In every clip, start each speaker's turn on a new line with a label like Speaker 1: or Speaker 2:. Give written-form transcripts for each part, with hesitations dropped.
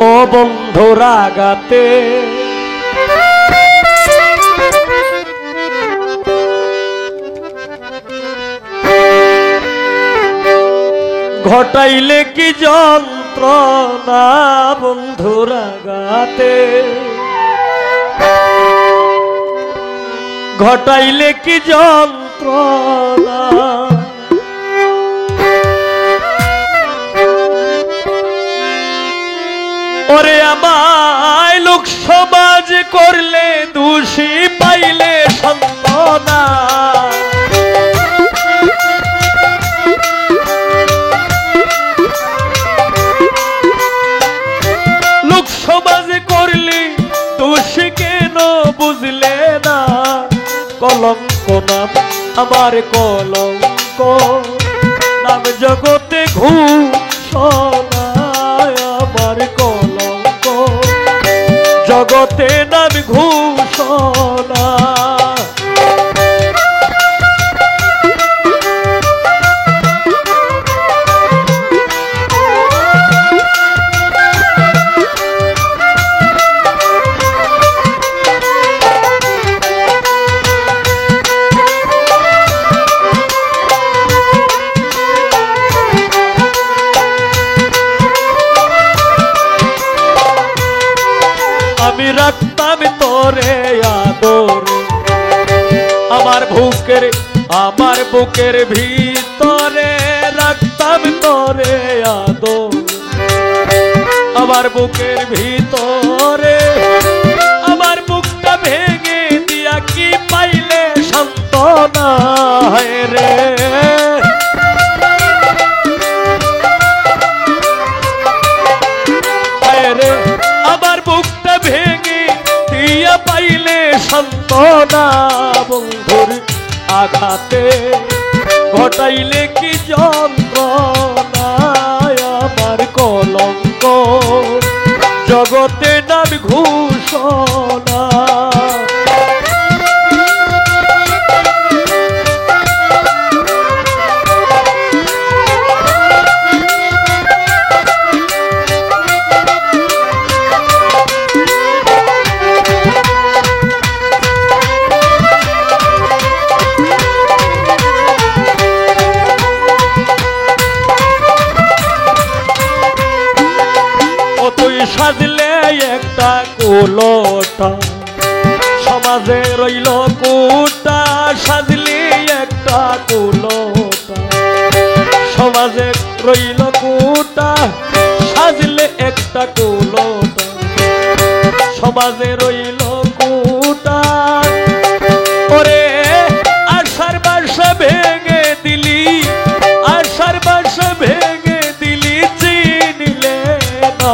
Speaker 1: ও বন্ধুর আঘাতে ঘটাইলে কি যন্ত্রণা বন্ধুর আঘাতে ঘটাইলে কি যন্ত্রণা ওরে আমায় লোক সমাজ করলে দোষী পাইলে সান্ত্বনা লোক সমাজ করলে দোষী কেন বুঝলে না কলঙ্ক নাম আমার কলঙ্ক নাম জগতে ঘুষণা আমার কলঙ্ক জগতে নাম ঘুষণা আমি রাখতাম তোরে আদর আমার বুকের ভিতরে রাখতাম তোরে আদর আমার বুকের ভিতরে আমার বুকটা ভেঙে দিয়া কি পাইলে সান্ত্বনা রে রে আমার বুকটা ভেঙে দিয়া পাইলে সান্ত্বনা বন্ধুর আঘাতে ঘটাইলে কি যন্ত্রণা আমার কলঙ্ক জগতে নাম ঘুষণা সাজলে একটা কুলোটা সমাজে রইল কুটা সাজলে একটা কুলোটা সমাজে রইল কুটা সাজলে একটা কুলোটা সমাজে রইল কুটা ওরে আশার বাসা ভেঙে দিলি আশার বাসা ভেঙে দিলি চিনিলে না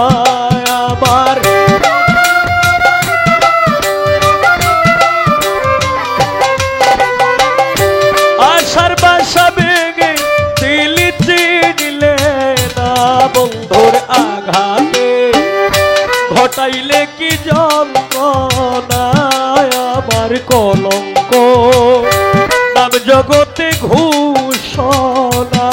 Speaker 1: আশার বাসা ভেঙে দিলি চিনিলে না বন্ধুর আঘাতে ঘটাইলে কি যন্ত্রণা আমার কলঙ্ক নাম জগতে ঘুষণা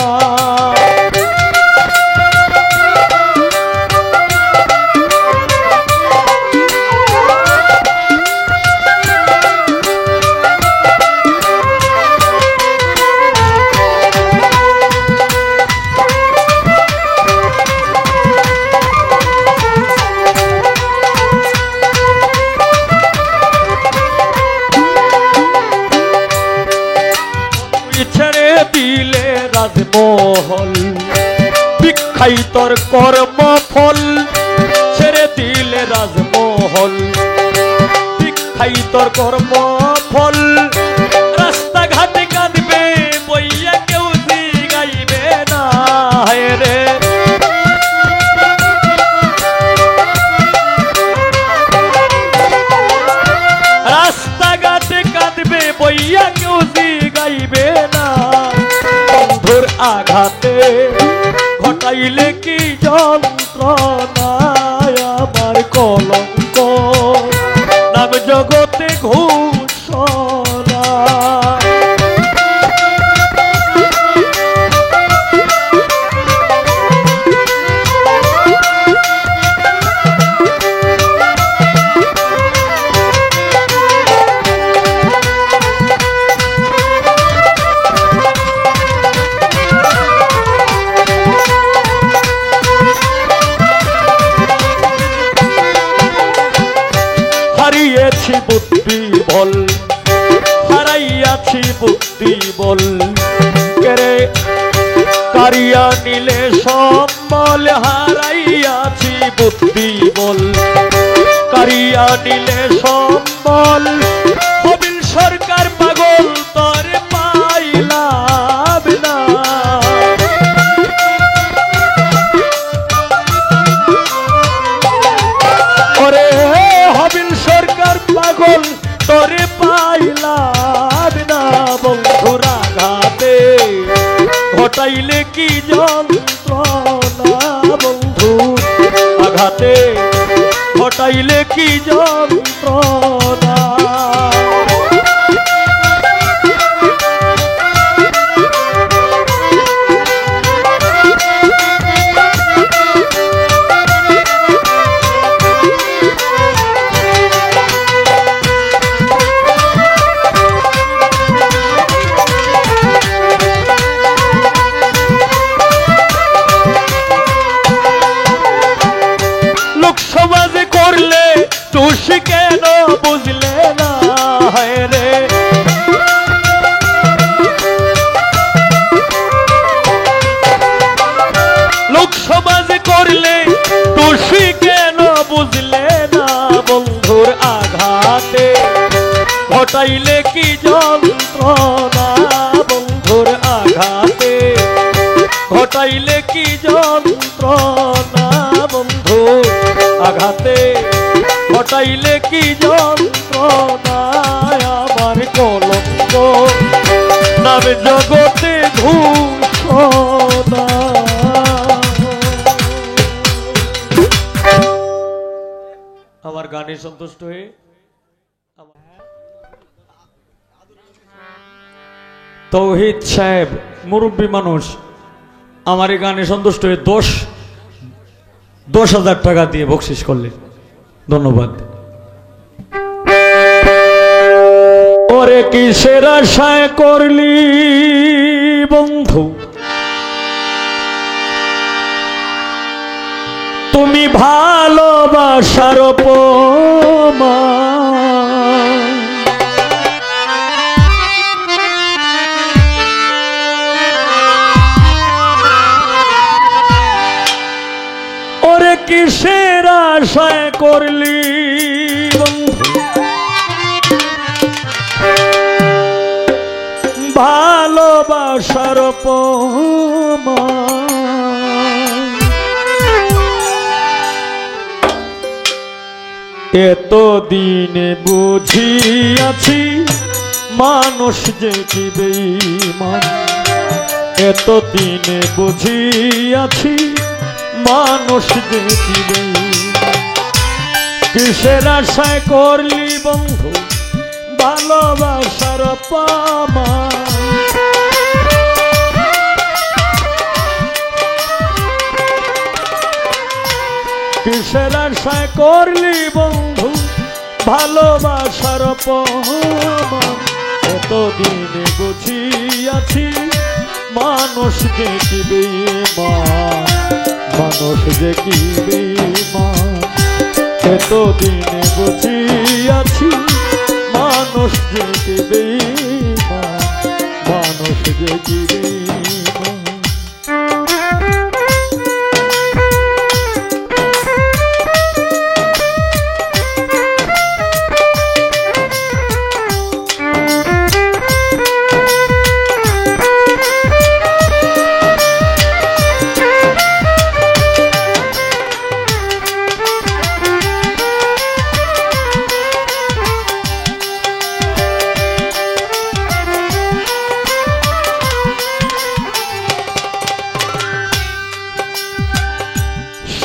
Speaker 1: ছেড়ে দিলে রাজমহল বিখ্যাতর কর্মফল ছেড়ে দিলে রাজমহল বিখ্যাতর কর্মফল রাস্তাঘাটে কাঁদবে বইয়া কেউ গাইবে না রে রাস্তাঘাটে কাঁদবে বইয়া কেউ গাইবে না বন্ধুর আঘাতে ঘটাইলে কি যন্ত্রণা আমার কলঙ্ক নাম জগতে ঘুষণা হারাইয়াছি বুদ্ধি বল, হারাইয়াছি বুদ্ধি বল, কেরে কারিয়া নিলে সম্বল, হারাইয়াছি বুদ্ধি বল, কারিয়া নিলে সম্বল, হবিল সরকার পাগল তোর পাইলাম না। ওরে হবিল সরকার পাগল তোরে পাইলাম না, বন্ধুর আঘাতে ঘটাইলে কি যন্ত্রণা, বন্ধু আঘাতে ঘটাইলে কি যন্ত্রণা। সমাজে করলে তুষি কেন বুঝলে না রে, লোক সমাজে করলে তুষি কেন বুঝলে না, বন্ধুর আঘাতে ঘটাইলে কি যন্ত্রণা, বন্ধুর আঘাতে ঘটাইলে কি যন্ত্রণা, বন্ধু আঘাতে ঘটাইলে কি যন্ত্রণা, আমার কলঙ্ক নামে জগতে ঘোষণা। আমার গানে সন্তুষ্ট হয়ে তৌহিদ সাহেব মুরব্বী মানুষ আমার এই গানে সন্তুষ্ট হয়ে 10,000 টাকা দিয়ে বকশিস করলেন, ধন্যবাদ। ওরে কিসের আশায় করলি বন্ধু তুমি ভালোবাসার অপমান, ওরে কিসের আশায় করলি বন্ধু ভালোবাসার অপমান, এতদিনে বুঝিয়াছি মানুষ যে কি বেঈমান, এতদিনে বুঝিয়াছি মানুষ যে কি বেঈমান, কিসের আশায় করলি বন্ধু ভালোবাসার অপমান, কিসের আশায় করলি বন্ধু ভালোবাসার অপমান, এতদিনে বুঝিয়াছি মানুষ যে কি বেঈমান, মানুষ যে কি বেঈমান, এতদিনে বুঝিয়াছি মানুষ যে কি বেঈমান, মানুষ যে কি বেঈমান।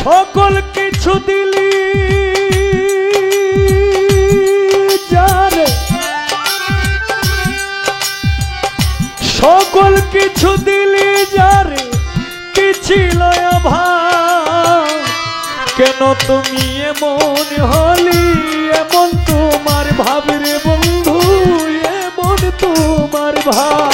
Speaker 1: সকল কিছু দিলি যারে, সকল কিছু দিলি যারে কি ছিল ভাব, কেন তুমি এমন হলি, এমন তোমার ভাব রে বন্ধু, এমন তোমার ভাব।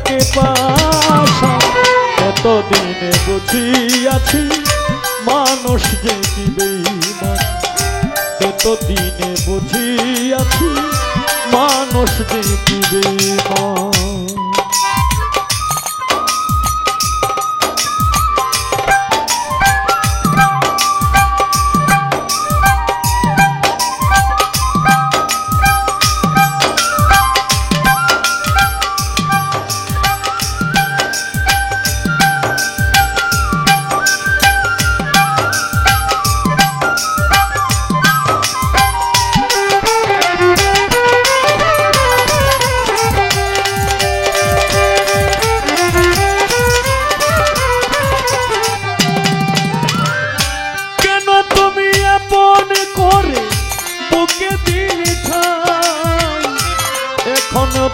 Speaker 1: থাকে পাশা এতদিনে বুঝিয়াছি মানুষ যে কি বেঈমান এতদিনে বুঝিয়াছি মানুষ যে কি বেঈমান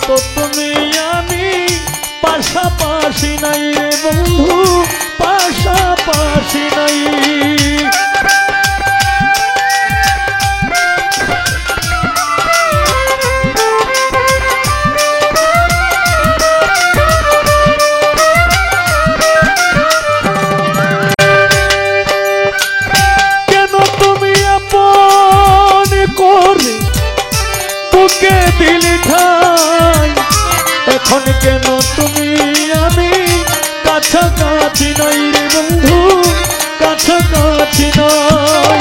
Speaker 1: তো তুমি আমি পাশাপাশি নাই রে বন্ধু পাশাপাশি নাই কেন তুমি আপন করে বুকে দিলি ঠাই এখন কেন তুমি আমি কাছাকাছি নাই রে বন্ধু কাছাকাছি নাই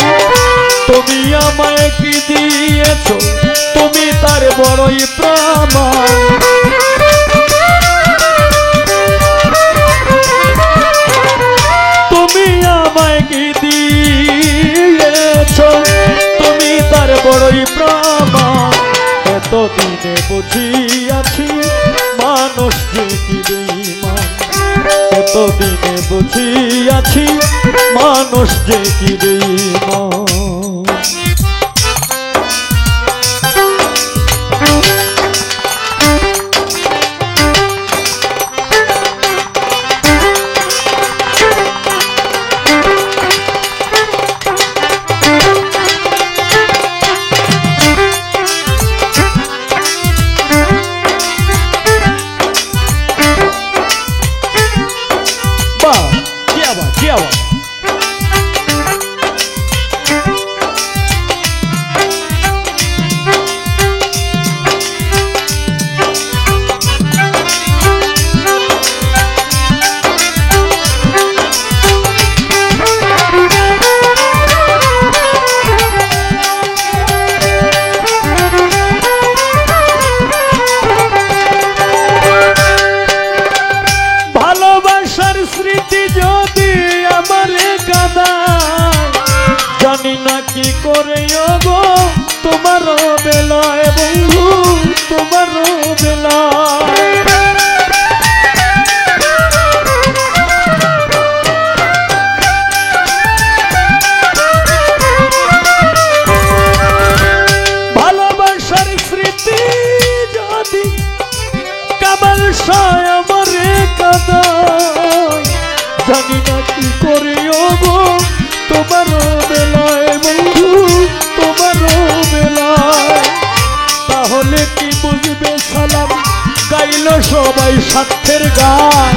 Speaker 1: তুমি আমায় কি দিয়েছ তুমি তার বড়ই প্রমাণ তুমি আমায় কি দিয়েছ তুমি তার বড়ই প্রমাণ এতদিনে বুঝিয়াছি মানুষ যে কি বেঈমান এতদিনে বুঝিয়াছি মানুষ যে কি বেঈমান জানি না কি করে গো তোমার বেলায় বন্ধু তোমার বেলায় ভালোবাসার স্মৃতি যদি কামাল সায় আমারে কাঁদায় জানি না কি করে গো তোমার বেলায় বন্ধু তোমার বেলায় তাহলে কি বুঝবে সালাম গাইল সবাই স্বার্থের গান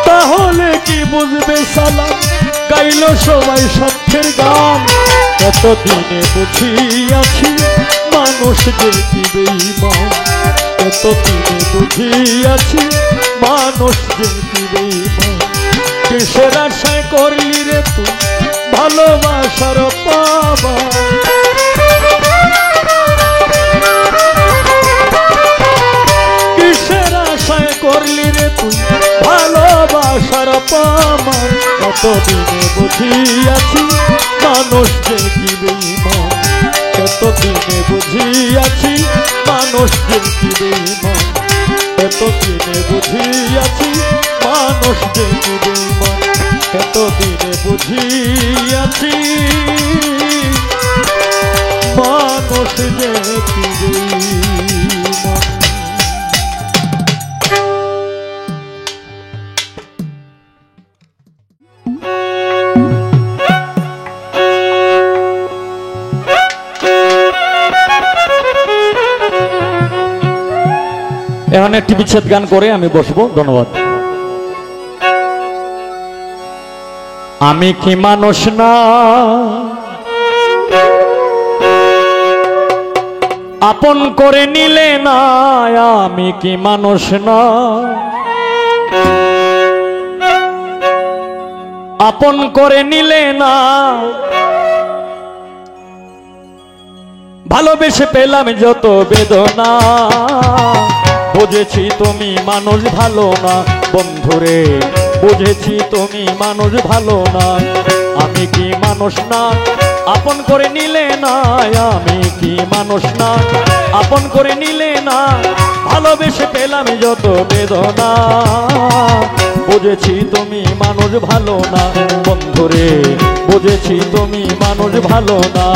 Speaker 1: তাহলে কি বুঝবে সালাম গাইল সবাই স্বার্থের গান এতদিনে বুঝিয়াছি মানুষ যে কি বেঈমান এতদিনে বুঝিয়াছি মানুষ যে কি বেঈমান কিসের আশায় করলি রে তুই ভালোবাসার পাবা কিসের আশায় করলি রে তুই ভালোবাসার পাবা এতদিনে বুঝিয়াছি মানুষ যে কি বেঈমান এতদিনে বুঝিয়াছি মানুষ যে কি বেঈমান এতদিনে বুঝিয়াছি মানুষ যে কি বেঈমান এতদিনে বুঝিয়াছি মানুষ যে কি বেঈমান এখন একটি বিচ্ছেদ গান করে আমি বসবো। ধন্যবাদ। আমি কি মানুষ না, আপন করে নিলে না। আমি কি মানুষ না, আপন করে নিলে না। ভালোবেসে পেলাম যত বেদনা, বুঝেছি তুমি মানুষ ভালো না। বন্ধুরে বুঝেছি তুমি মানুষ ভালো না। আমি কি মানুষ না, আপন করে নিলে না। আমি কি মানুষ না, আপন করে নিলে না। ভালোবেসে পেলাম যত বেদনা, বুঝেছি তুমি মানুষ ভালো না। বন্ধুরে বুঝেছি তুমি মানুষ ভালো না।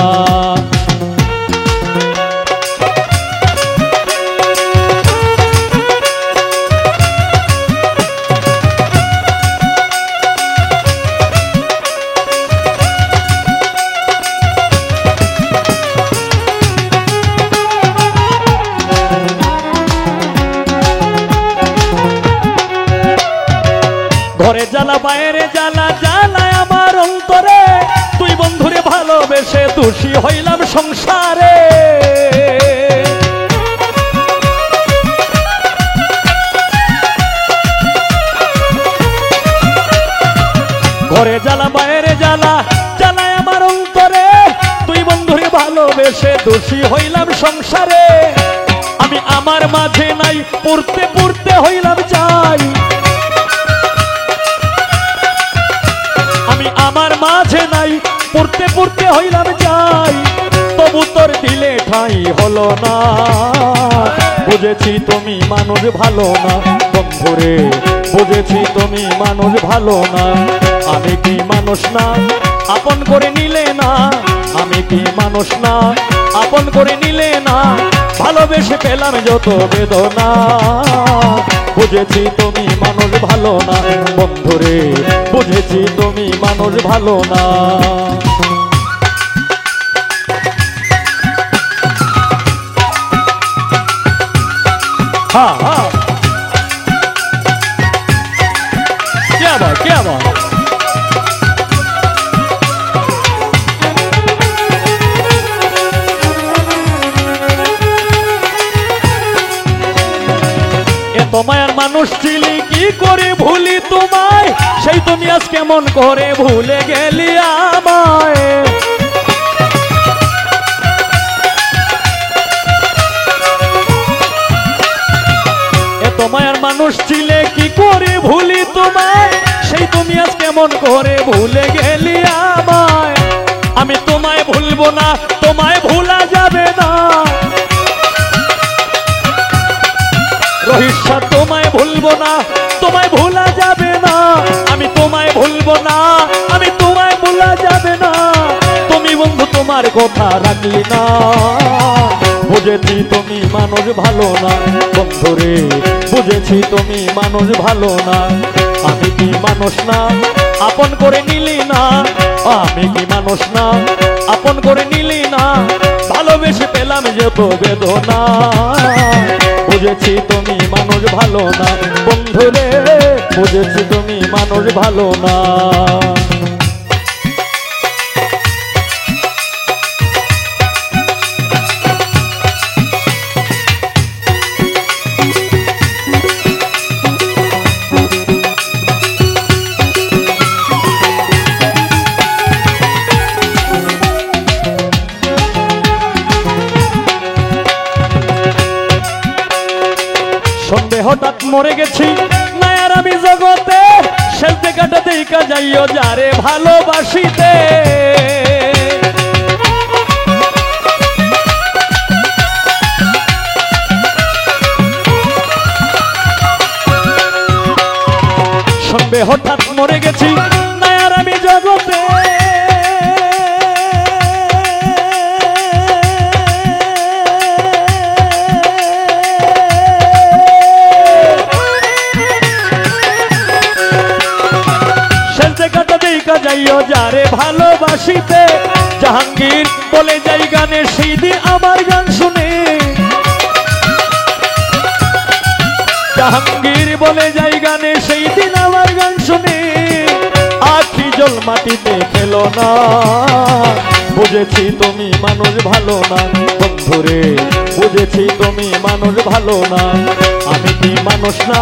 Speaker 1: ঘরে জ্বালা বাইরে জ্বালা, জ্বালায় আমার অন্তরে। তুই বন্ধুরে ভালোবেসে দোষী হইলাম সংসারে। ঘরে জ্বালা বাইরে জ্বালা, জ্বালায় আমার অন্তরে। তুই বন্ধুরে ভালোবেসে দোষী হইলাম সংসারে। আমি আমার মাঝে নাই, পড়তে পড়তে হইলাম চাই। আমি আমার মাঝে নাই, পড়তে পড়তে হইলাম যাই। তবু তোর দিলে ঠাঁই হলো না। বুঝেছি তুমি মানুষ ভালো না। বন্ধুরে বুঝেছি তুমি মানুষ ভালো না। আমি কি মানুষ না, আপন করে নিলে না। আমি কি মানুষ না, আপন করে নিলে না। ভালোবেসে পেলাম যত বেদনা, বুঝেছি তুমি মানুষ ভালো না। বন্ধুরে বুঝেছি তুমি মানুষ ভালো না। হ্যাঁ হ্যাঁ, क्या बात क्या बात। তোমার মানুষ ছিলি কি করে ভুলি তোমায়। সেই তুমি আজ কেমন করে ভুলে গেলি আমায়। তোমার মানুষ ছিলে কি করে ভুলি তোমায়। সেই তুমি আজ কেমন করে ভুলে গেলি আমায়। আমি তোমায় ভুলবো না, তোমায় ভুলা যাবে না। রহিষা তোমায় ভুলবো না, তোমায় ভোলা যাবে না। আমি তোমায় ভুলবো না, আমি তোমায় ভোলা যাবে না। তুমি বন্ধু তোমার কথা রাখলি না। বুঝেছি তুমি মানুষ ভালো না। বন্ধুরে বুঝেছি তুমি মানুষ ভালো না। আমি কি মানুষ না, আপন করে নিলি না। আমি কি মানুষ না, আপন করে নিলি না। ভালোবেসে পেলাম যত বেদনা, বুঝেছি তুমি মানুষ ভালো না। বন্ধুরে বুঝেছি তুমি মানুষ ভালো না। সন্দেহ হঠাৎ মরে গেছি না আর আমি জগতে। শেষ দেখাটা দেখা যাইও যারে ভালোবাসিতে। সন্দেহ হঠাৎ মরে গেছি না আর আমি জগতে। যাইও যারে ভালোবাসিতে। জাহাঙ্গীর বলে যাই গানে সেই দিন আমার গান শুনে। জাহাঙ্গীর বলে যাই গানে সেই দিন আমার গান শুনে আখি জল মাটিতে খেলো না। বুঝেছি তুমি মানুষ ভালো না বন্ধুরে, বুঝেছি তুমি মানুষ ভালো না। আমি কি মানুষ না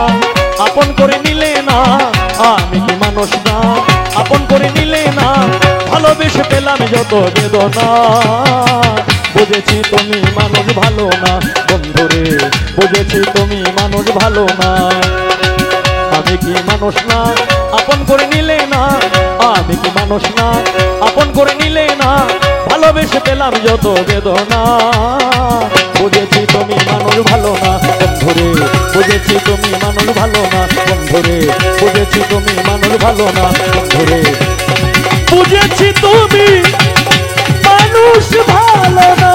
Speaker 1: আপন করে নিলে না, আমি কি মানুষ না আপন করে নিলে না। ভালোবেসে পেলাম যত বেদনা, বুঝেছি তুমি মানুষ ভালো না বন্ধুরে, বুঝেছি তুমি মানুষ ভালো না। আমি কি মানুষ না আপন করে নিলে না, আমি কি মানুষ না আপন করে নিলে না। ভালোবেসে পেলাম যত বেদনা, বুঝেছি তুমি মানুষ ভালো না বন্ধুরে, বুঝেছি তুমি মানুষ ভালো না বন্ধুরে, বুঝেছি তুমি মানুষ ভালো না বন্ধুরে, বুঝেছি তুমি মানুষ ভালো না।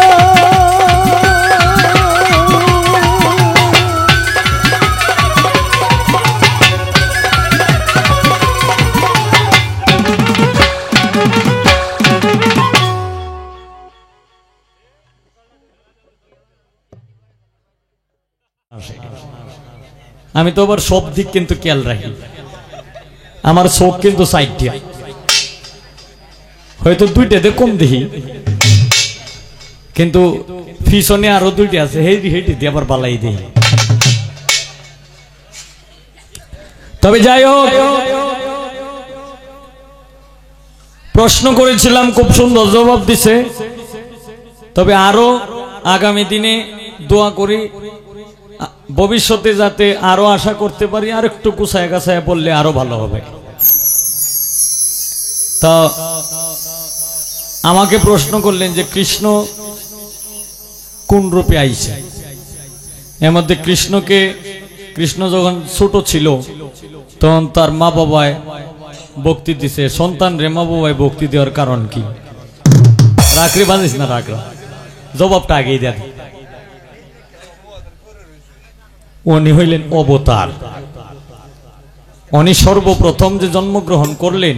Speaker 2: আমি তো আবার সব দিক কিন্তু খেয়াল রাখি, আমার চোখ কিন্তু সাইড দিয়া, হয়তো দুইটাতে কম দেখি কিন্তু পিছনে আরো দুইটা আছে হেঁটে হেঁটে দিয়ে আবার বালাই দেখি। তবে যাই হোক, প্রশ্ন করেছিলাম খুব সুন্দর জবাব দিছে। তবে আরো আগামী দিনে দোয়া করি ভবিষ্যতে যাতে আরো আশা করতে পারি, আর একটু গুছায় গাছায় বললে আরো ভালো হবে। তা আমাকে প্রশ্ন করলেন যে কৃষ্ণ কোন রূপে আইছে। এর মধ্যে কৃষ্ণ যখন ছোট ছিল তখন তার মা বাবায় ভক্তি দিছে। সন্তান রে মা বাবায় ভক্তি দেওয়ার কারণ কি? রাখরে বাজিস না, রাখরা জবাবটা আগেই দেন। উনি হইলেন অবতার। উনি সর্বপ্রথম যে জন্মগ্রহণ করলেন,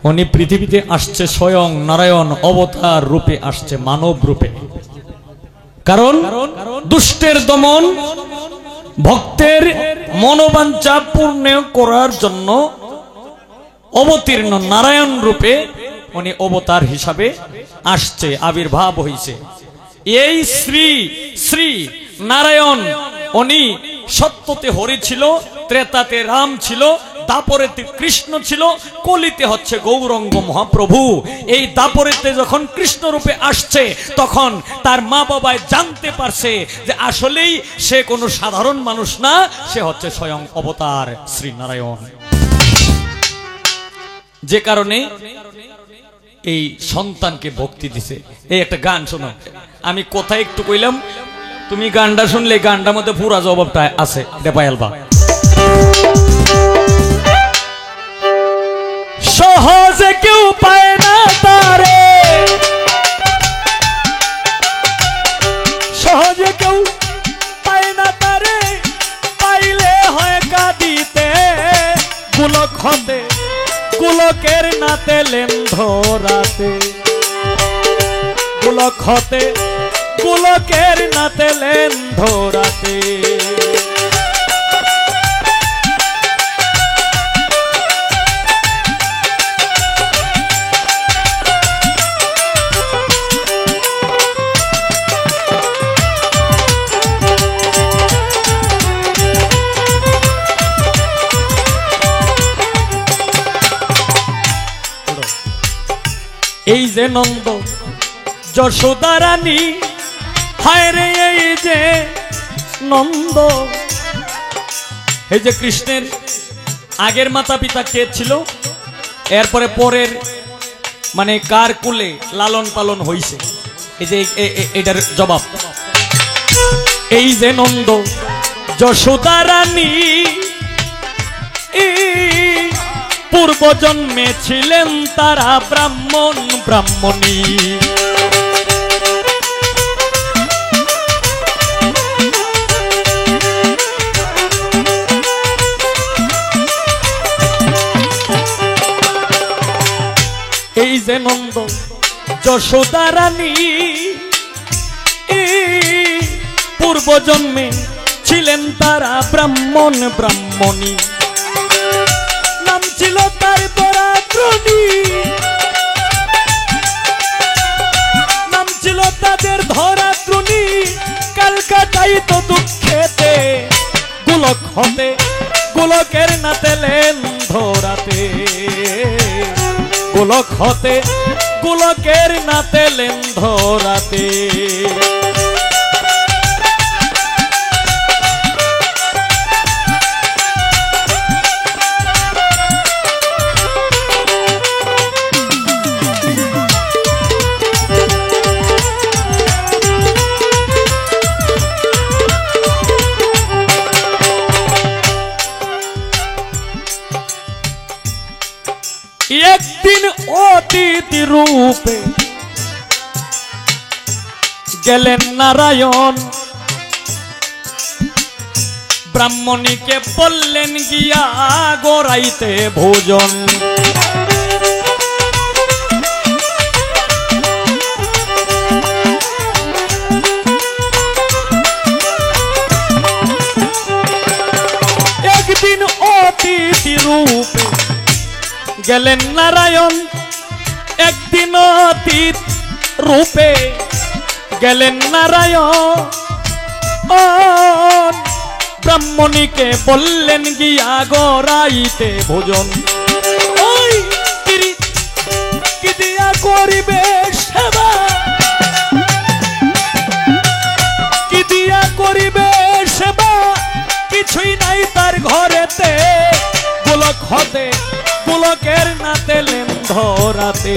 Speaker 2: উনি পৃথিবীতে আসছে স্বয়ং নারায়ণ অবতার রূপে আসছে, মানব রূপে। কারণ দুষ্টের দমন, ভক্তের মনোবাঞ্ছা পূর্ণ করার জন্য অবতীর্ণ নারায়ণ রূপে উনি অবতার হিসাবে আসছে, আবির্ভাব হইছে। এই শ্রী শ্রী নারায়ণ উনি সত্যতে হরি ছিল, ত্রেতাতে রাম ছিল, দাপরেতে কৃষ্ণ ছিল, কলিতে হচ্ছে গৌরঙ্গ মহাপ্রভু। এই দাপরেতে যখন কৃষ্ণ রূপে আসছে তখন তার মা বাবায় জানতে পারছে যে আসলেই সে কোনো সাধারণ মানুষ না, সে হচ্ছে স্বয়ং অবতার শ্রী নারায়ণ। যে কারণে এই সন্তানকে ভক্তি দিছে। এই একটা গান শোনো, আমি কোথায় একটু কইলাম, তুমি গানটা শুনলে গানটার মধ্যে পুরা জবাবটা আছে, এটা পাইলবা। সহজে কেউ পায় না তারে, সহজে কেউ পায় না তারে, পাইলে হয় কাঁদিতে গোলক হতে, গোলকের নাতে লেন ধরাতে, গোলক হতে গোলকের নাতে লেন ধরাতে। এই যে নন্দ যশোদা রানী, হায় রে এই যে নন্দ। এই যে কৃষ্ণের আগের মাতা পিতা কে ছিল, এরপরে পরের মানে কার কুলে লালন পালন হইছে, এই যে এটার জবাব। এই যে নন্দ যশোদা রানী, পূর্ব জন্মে ছিলেন তারা ব্রাহ্মণ ব্রাহ্মণী। এই যে নন্দ যশোদা রানী, পূর্ব জন্মে ছিলেন তারা ব্রাহ্মণ ব্রাহ্মণী, নাম ছিল তার পরাক্রমী, নাম ছিল তাদের ধরাত্রুনি। কালকাটাইত দুঃখেতে গোলক হতে গোলকের নাতেলেন ধরাতে, গোলক হতে গোলকের নাতেলেন ধরাতে। একদিন অতিথি রূপে গেলেন নারায়ণ, ব্রাহ্মণীকে বললেন গিয়া গড়াইতে ভোজন। একদিন অতিথি রূপে গেলেন নারায়ণ, একদিন অতীত রূপে গেলেন নারায়ণ। ব্রাহ্মণীকে বললেন গিয়া গড়াইতে ভোজন। ওই কি দিয়া করিবে সেবা, কি দিয়া করিবে সেবা, কিছুই নাই তার ঘরেতে। গোলক হতে গোলকের নাতেলেন ধরাতে,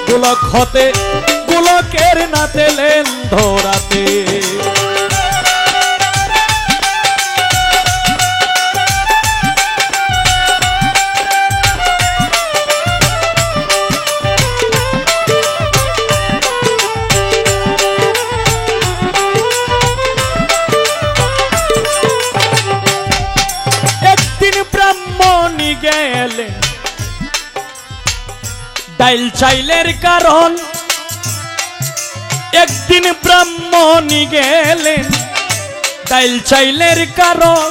Speaker 2: গোলক হতে গোলকের নাতেলেন ধরাতে। একদিন ব্রাহ্মণী গেলেন ডাইল চাইলের কারণ, একদিন ব্রাহ্মণী গেলেন ডাইল চাইলের কারণ।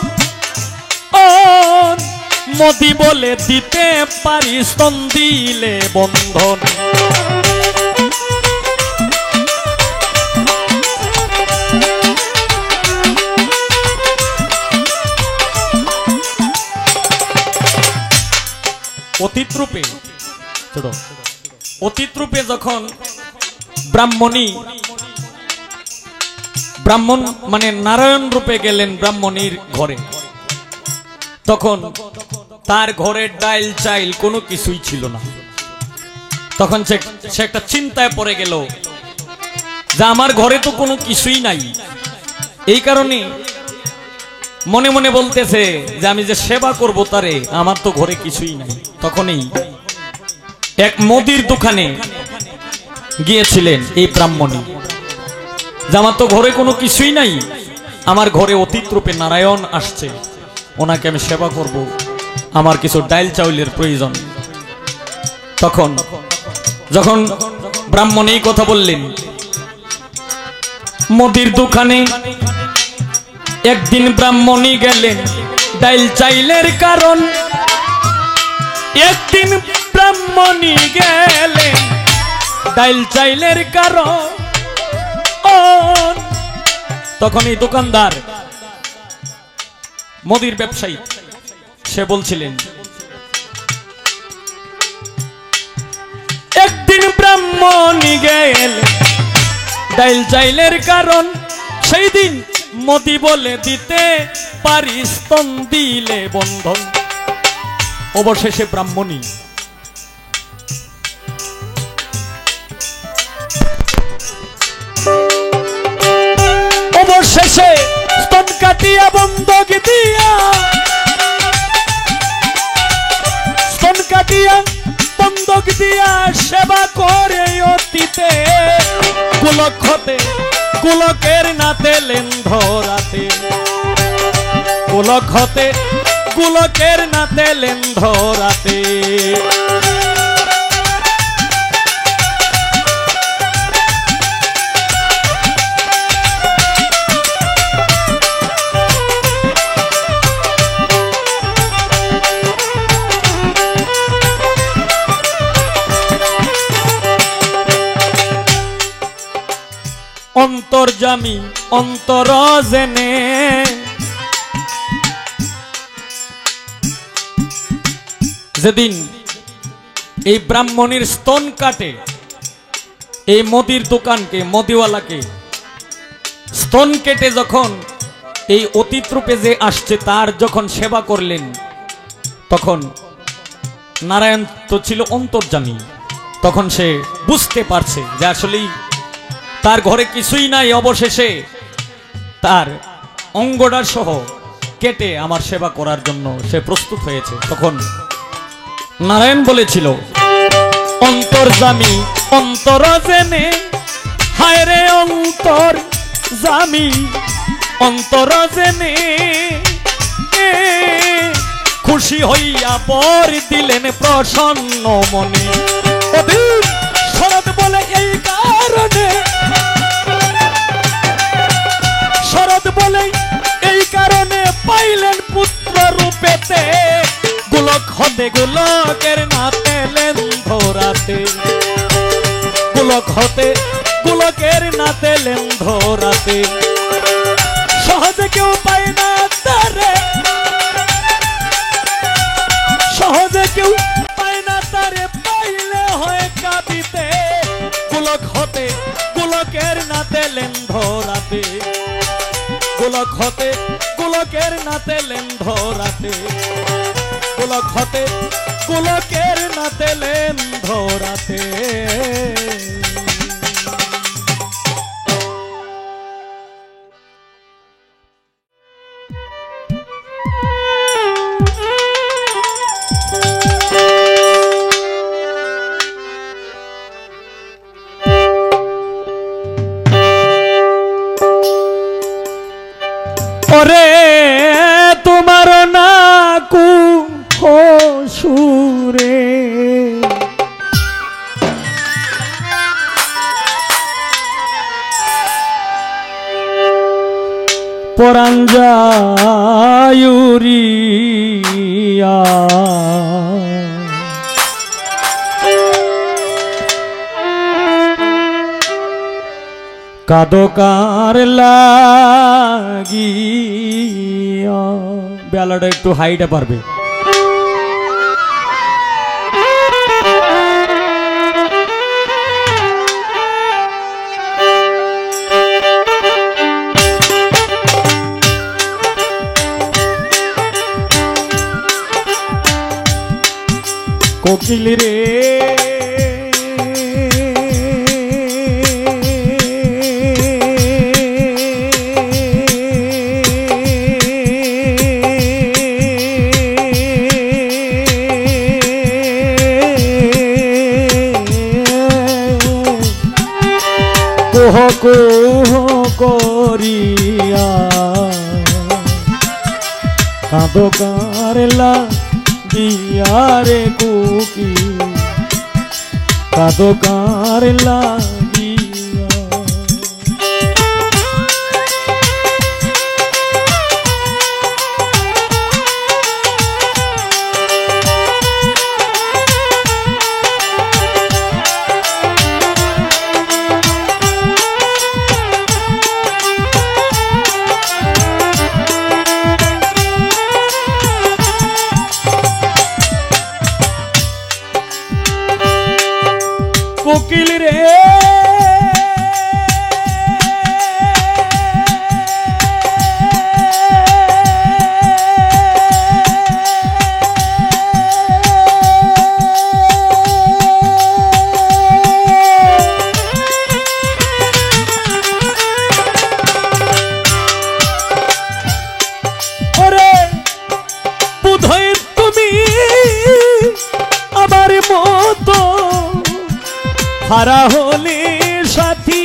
Speaker 2: মোদি বলে দিতে পারি স্তন দিলে বন্ধন। অতীত রূপে অতীত রূপে যখন ব্রাহ্মণী, ব্রাহ্মণ মানে নারায়ণ রূপে গেলেন ব্রাহ্মণীর ঘরে, তখন তার ঘরে ডাইল চাইল কোনো কিছুই ছিল না। তখন সে একটা চিন্তায় পড়ে গেল যে আমার ঘরে তো কোনো কিছুই নাই, এই কারণে মনে মনে বলতেছে যে আমি যে সেবা করব তারে, আমার তো ঘরে কিছুই নাই। তখনই এক মুদির দোকানে গিয়েছিলেন এই ব্রাহ্মণী, যে আমার তো ঘরে কোনো কিছুই নাই, আমার ঘরে অতীত রূপে নারায়ণ আসছে, ওনাকে আমি সেবা করব, আমার কিছু ডাইল চাউলের প্রয়োজন। তখন যখন ব্রাহ্মণ এই কথা বললেন, মুদির দোকানে একদিন ব্রাহ্মণী গেলেন ডাইল চাইলের কারণ, একদিন ব্রাহ্মণী গেলেন ডাইল চাইলের কারণ। তখন এই দোকানদার মুদির ব্যবসায়ী সে বলছিলেন, একদিন ব্রাহ্মণী গেলেন ডাইল চাইলের কারণ, সেই দিন মোদি বলে দিতে পারি স্তন দিলে বন্ধন। অবশেষে ব্রাহ্মণী অবশেষে স্তন কাটিয়া বন্ধক দিয়া, স্তন কাটিয়া বন্ধক দিয়া সেবা করে অতীতে গোলক হতে গোলকের নাতেলেন ধরাতে, গোলক হতে গোলকের নাতেলেন ধরাতে। অন্তর্যামী অন্তর জেনে যেদিন এই ব্রাহ্মণীর স্তন কাটে এই মদির দোকানকে মদিওয়ালাকে স্তন কেটে যখন এই অতীত রূপে যে আসছে তার যখন সেবা করলেন তখন নারায়ণ তো ছিল অন্তর্যামী তখন সে বুঝতে পারছে যে আসলেই তার ঘরে কিছুই নাই অবশেষে তার অঙ্গটা সহ কেটে আমার সেবা করার জন্য সে প্রস্তুত হয়েছে তখন নারায়ণ বলেছিল অন্তর্যামী অন্তর জেনে হায় রে অন্তর্যামী অন্তর জেনে খুশি হইয়া বর দিলেন প্রসন্ন মনে শরৎ বলে এই কারণে শরৎ বলে এই কারণে পাইলেন পুত্র রূপেতে গোলক হতে গোলকের নাতে লেন ধরাতে গোলক হতে গোলকের নাতে লেন ধরাতে সহজে কেউ পায় না তারে সহজে কেউ পায় না তারে পাইলে হয় কাঁদিতে গোলক হতে গোলকের নাতে লেন ধরাতে গোলক হতে গোলকের নাতে লেন ধরাতে গোলক হতে গোলকের নাতে লেন ধরাতে ওরে তোমার নাকু সুরে পরাঞ্জায়ুরিয়া কাদকার লাগিয়া বেলাটা একটু হাইটে পারবে কোকিল রে কোহ কোহ করিয়া কাঁদো কারলা দিয়ারে কুকি কাঁদো কারলা দিয়া কোকিল রে ওরে বোধহয় তুমি আমার মতো হারা হলে সাথী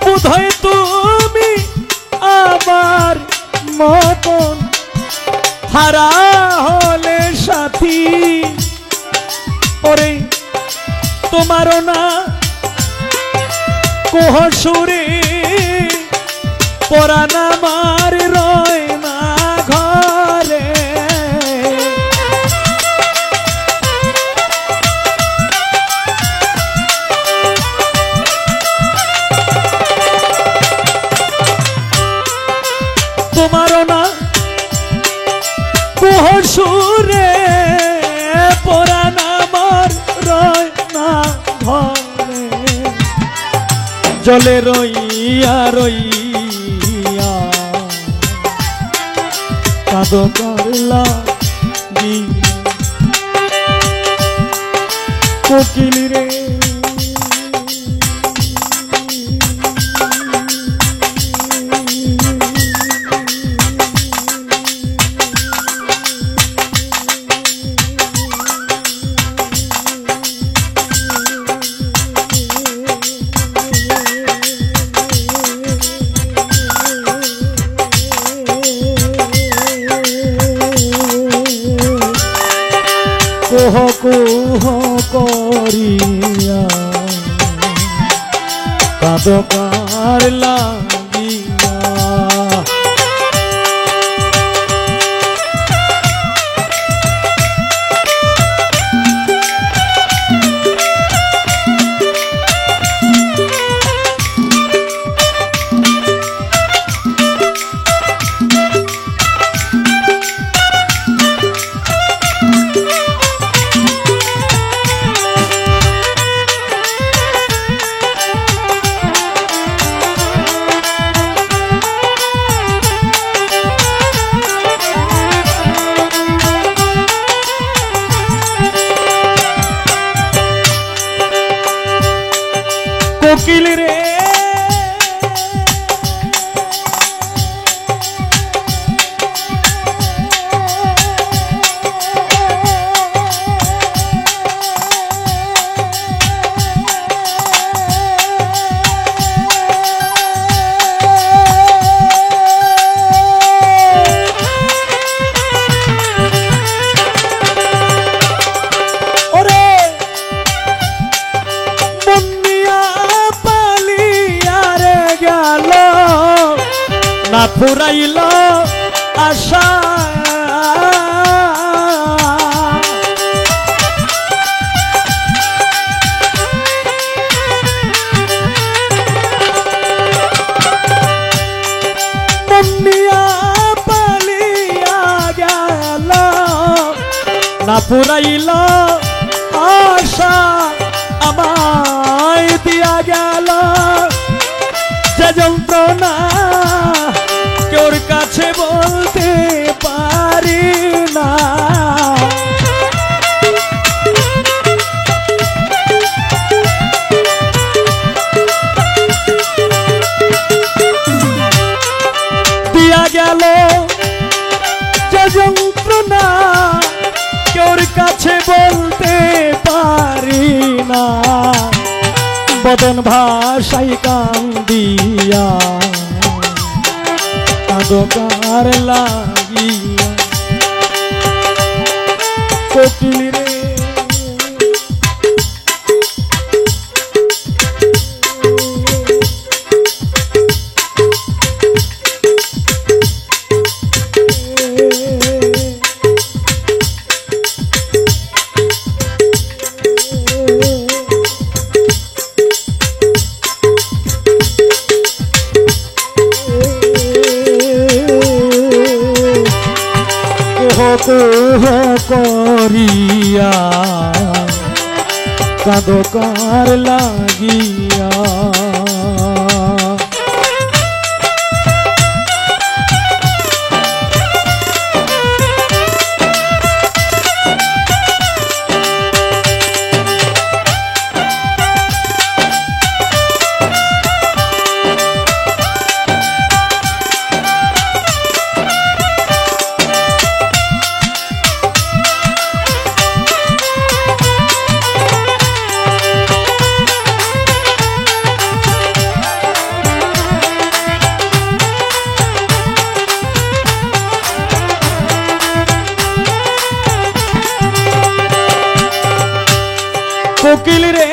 Speaker 2: বোধহয় তুমি আমার মতন হারা হলে সাথী ওরে তোমারও না কোহ সুরে
Speaker 1: পরাণ আমার রয় না ঘরে। তোমারও না কুহর সুরে পরাণ আমার রয় না ঘরে। জলে রইয়া রইয়া কাঁদো কারলা কোকিল রে। কুহ কুহ করিয়া কাঁদো কার লাগিয়া। কোকিল রে না ফুরাইল আশা। মনিয়া পালিয়া গেল না ফুরাইল আশা আমায় দিয়া গেল। যে যন্ত্রণা কেউর কাছে বলতে পারি না। দিয়া গেল যে যন্ত্রণা কেউর কাছে বলতে পারি না। বদন ভাষাই কান্দিয়া কাঁদো কার লাগিয়া কোকিল রে। কুহ করিয়া কাঁদো কার লাগিয়া। কোকিল রে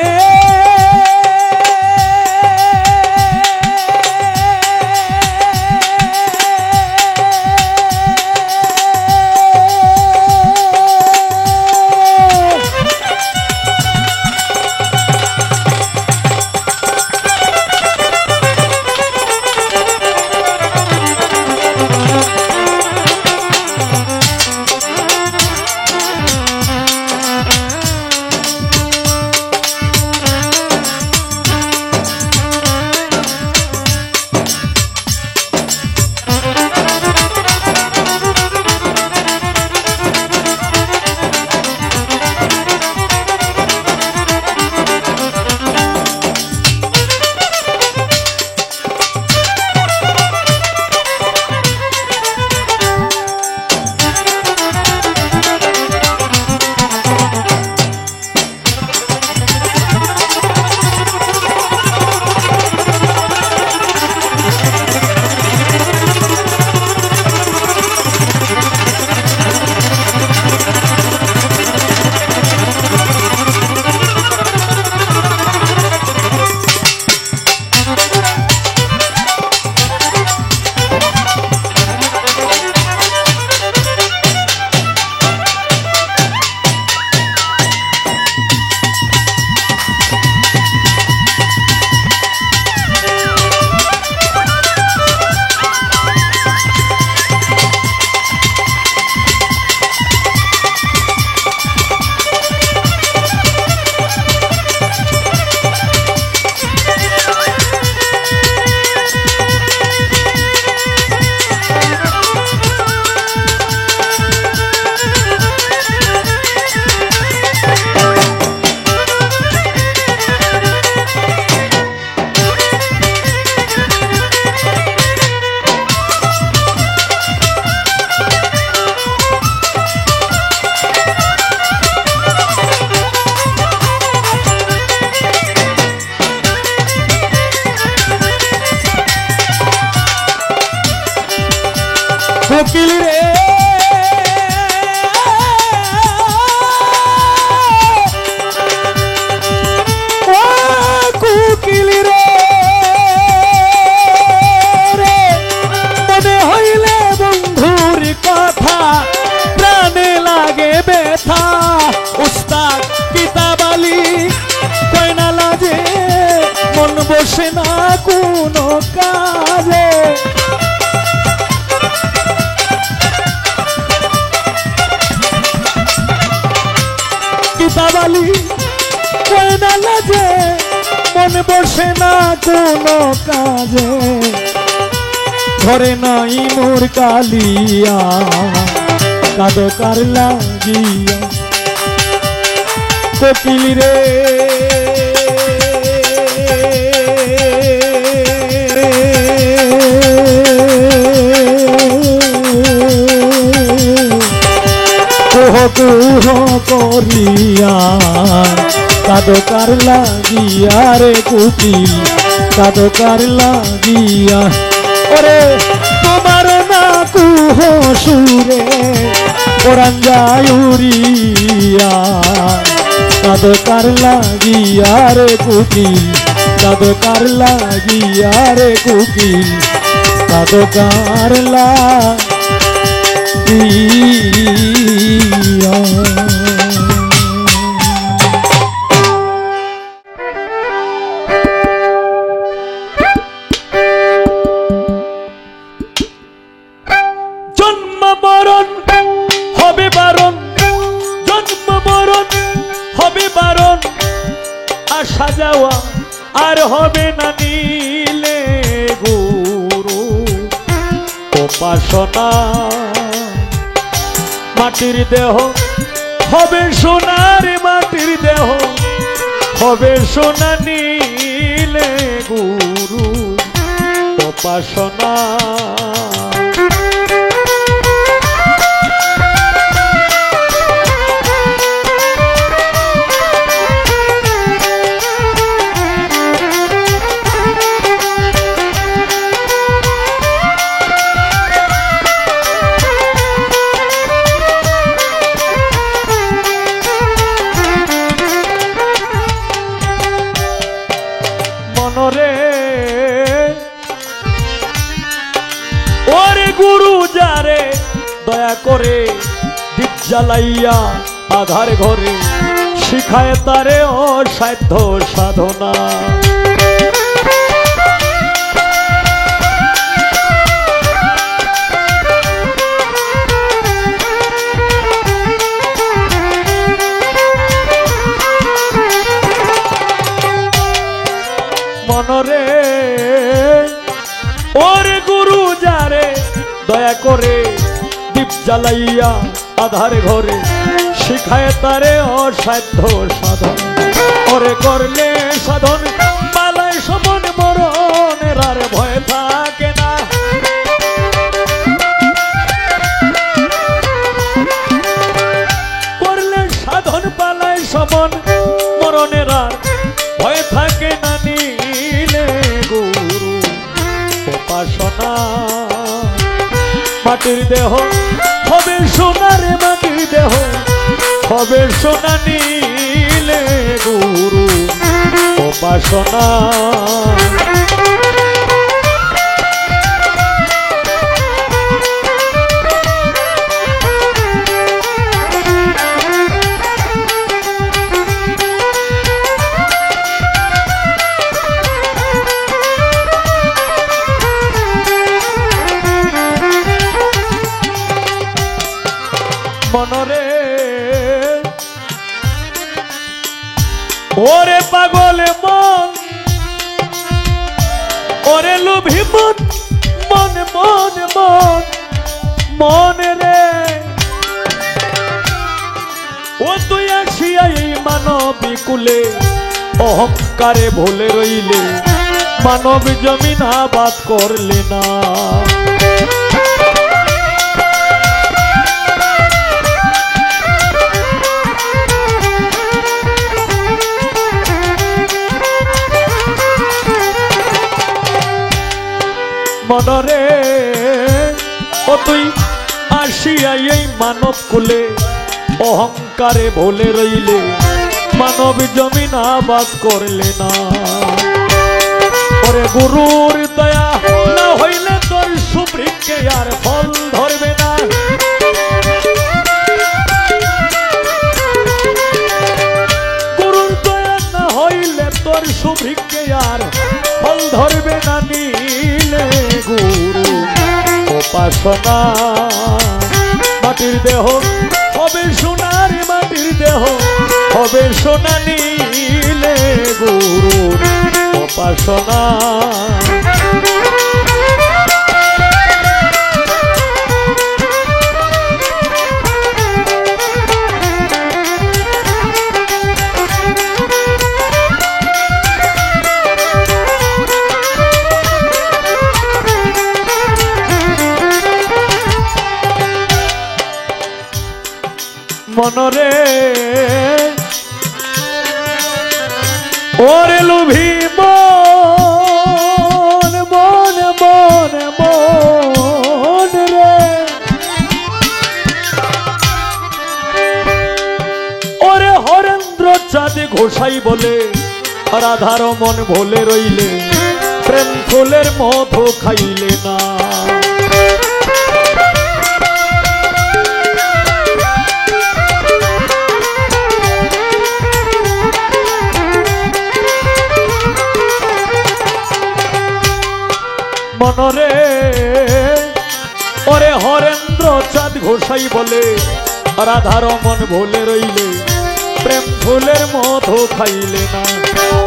Speaker 1: সাবালি কয়না লাজে মন বসে না কোনো কাজে ঘরে নাই মোর কালিয়া কাদো কার লাগিয়া কোকিল রে কুহ কুহ করিয়া কাদো কার লাগিয়া রে কোকিল কাদো কার লাগিয়া ওরে তোমার না কুহ সুরে পরাণ যায় উড়িয়া কাদো কার লাগিয়া রে কোকিল কাদো কার লাগিয়া রে কোকিল কাদো কার লাগিয়া আসা যাওয়া আর হবে না নীলে গুরু উপাসনা মাটির দেহ হবে সোনার মাটির দেহ হবে সোনা নীলে গুরু উপাসনা ওরে গুরু যারে দয়া করে দীপ জ্বালাইয়া আধার ঘরে শিখায় তারে অসাধ্য সাধনা মনরে ওরে গুরু যারে দয়া করে দীপ জ্বালাইয়া আধার ঘরে শিখায় তারে অসাধ্য সাধন ওরে করলে সাধন পালায় সমন মরণের আর ভয় থাকে না করলে সাধন পালায় সমন মরণের আর ভয় থাকে না নীলে গুরু উপাসনা মাটির দেহ হবে সোনারে মাটির দেহ হবে সোনা নীলে গুরু উপাসনা মনরে ওরে পাগলে মন ওরে লোভী মন মন মন মন মনে রে ও তুই আসিয়া এই মানবী কুলে অহংকারে ভুলে রইলে মানব জমিন আবাদ করলে না মনরে ও তুই আসিয়া এই মানব কুলে অহংকারে ভুলে রইলে মানব জমিন আবাদ করলে না ওরে গুরুর দয়া না হইলে তোর সুবৃক্ষে আর ফল ধরবে না গুরুর দয়া না হইলে তোর সুবৃক্ষে আর ফল ধরবে না নীলে গুরু উপাসনা মাটির দেহ হবে সোনার মাটির দেহ হবে সোনা নীলে গুরুর উপাসনা। মনরে ওরে লুভি মন মন মন মন রে ওরে হরেন্দ্র চাঁদ ঘোষাই বলে রাধার মন ভোলে রইলে প্রেম ফুলের মধু খাইলে না। মনরে ওরে হরেন্দ্র চাঁদ ঘোষাই বলে রাধার মন ভোলে রইলে প্রেম ফুলের মধু খাইলে না।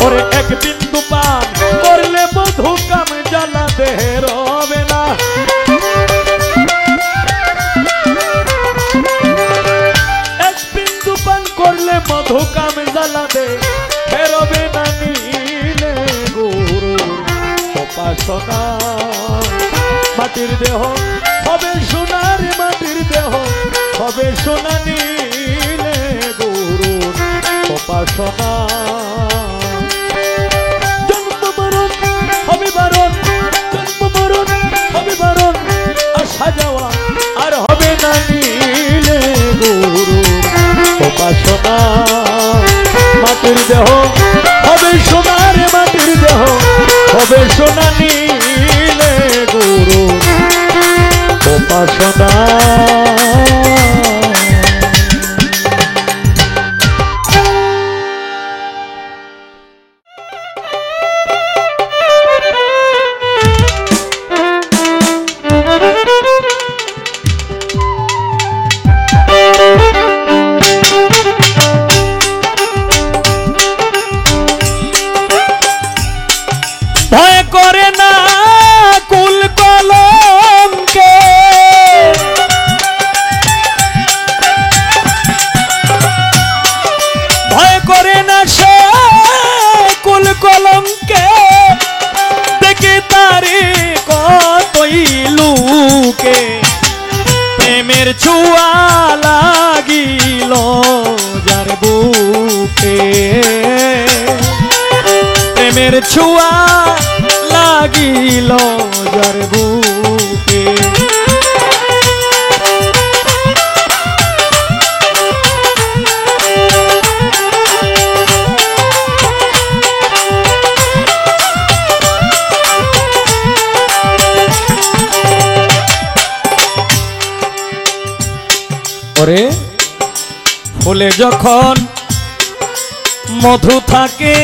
Speaker 1: ওরে এক বিন্দু পান করলে মধু কাম জ্বালা দেহে রবে না। এক বিন্দু পান করলে মধু কাম জ্বালা দে রবে না নীলে গুরু উপাসনা। মাটির দেহ হবে সোনার মাটির দেহ হবে সোনা নীলে গুরুর উপাসনা। জন্ম মরণ হবে বারণ জন্ম মরণ হবে বারণ আসা যাওয়া আর হবে না নীলে গুরুর উপাসনা। মাটির দেহ হবে সোনার মাটির দেহ হবে সোনা নীলে গুরু উপাসনা। ভয় করে না কুল কলঙ্কে ভয় করে না সে কুল কলঙ্কে দেখে তারে কতই লুকে প্রেমের ছোঁয়া লাগিল যার বুকে প্রেমের ছোঁয়া লাগিল যার বুকে ওরে ফুলে যখন মধু থাকে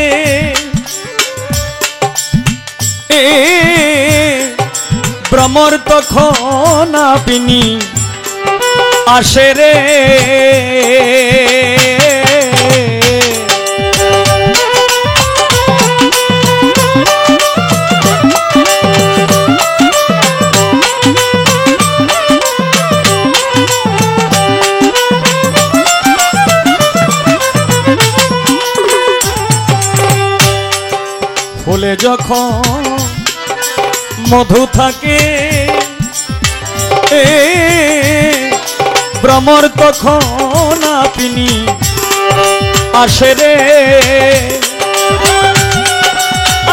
Speaker 1: ভ্রমর তখন আপনি আসে রে ফুলে যখন মধু থাকে ভ্রমর তখন আপনি আসে রে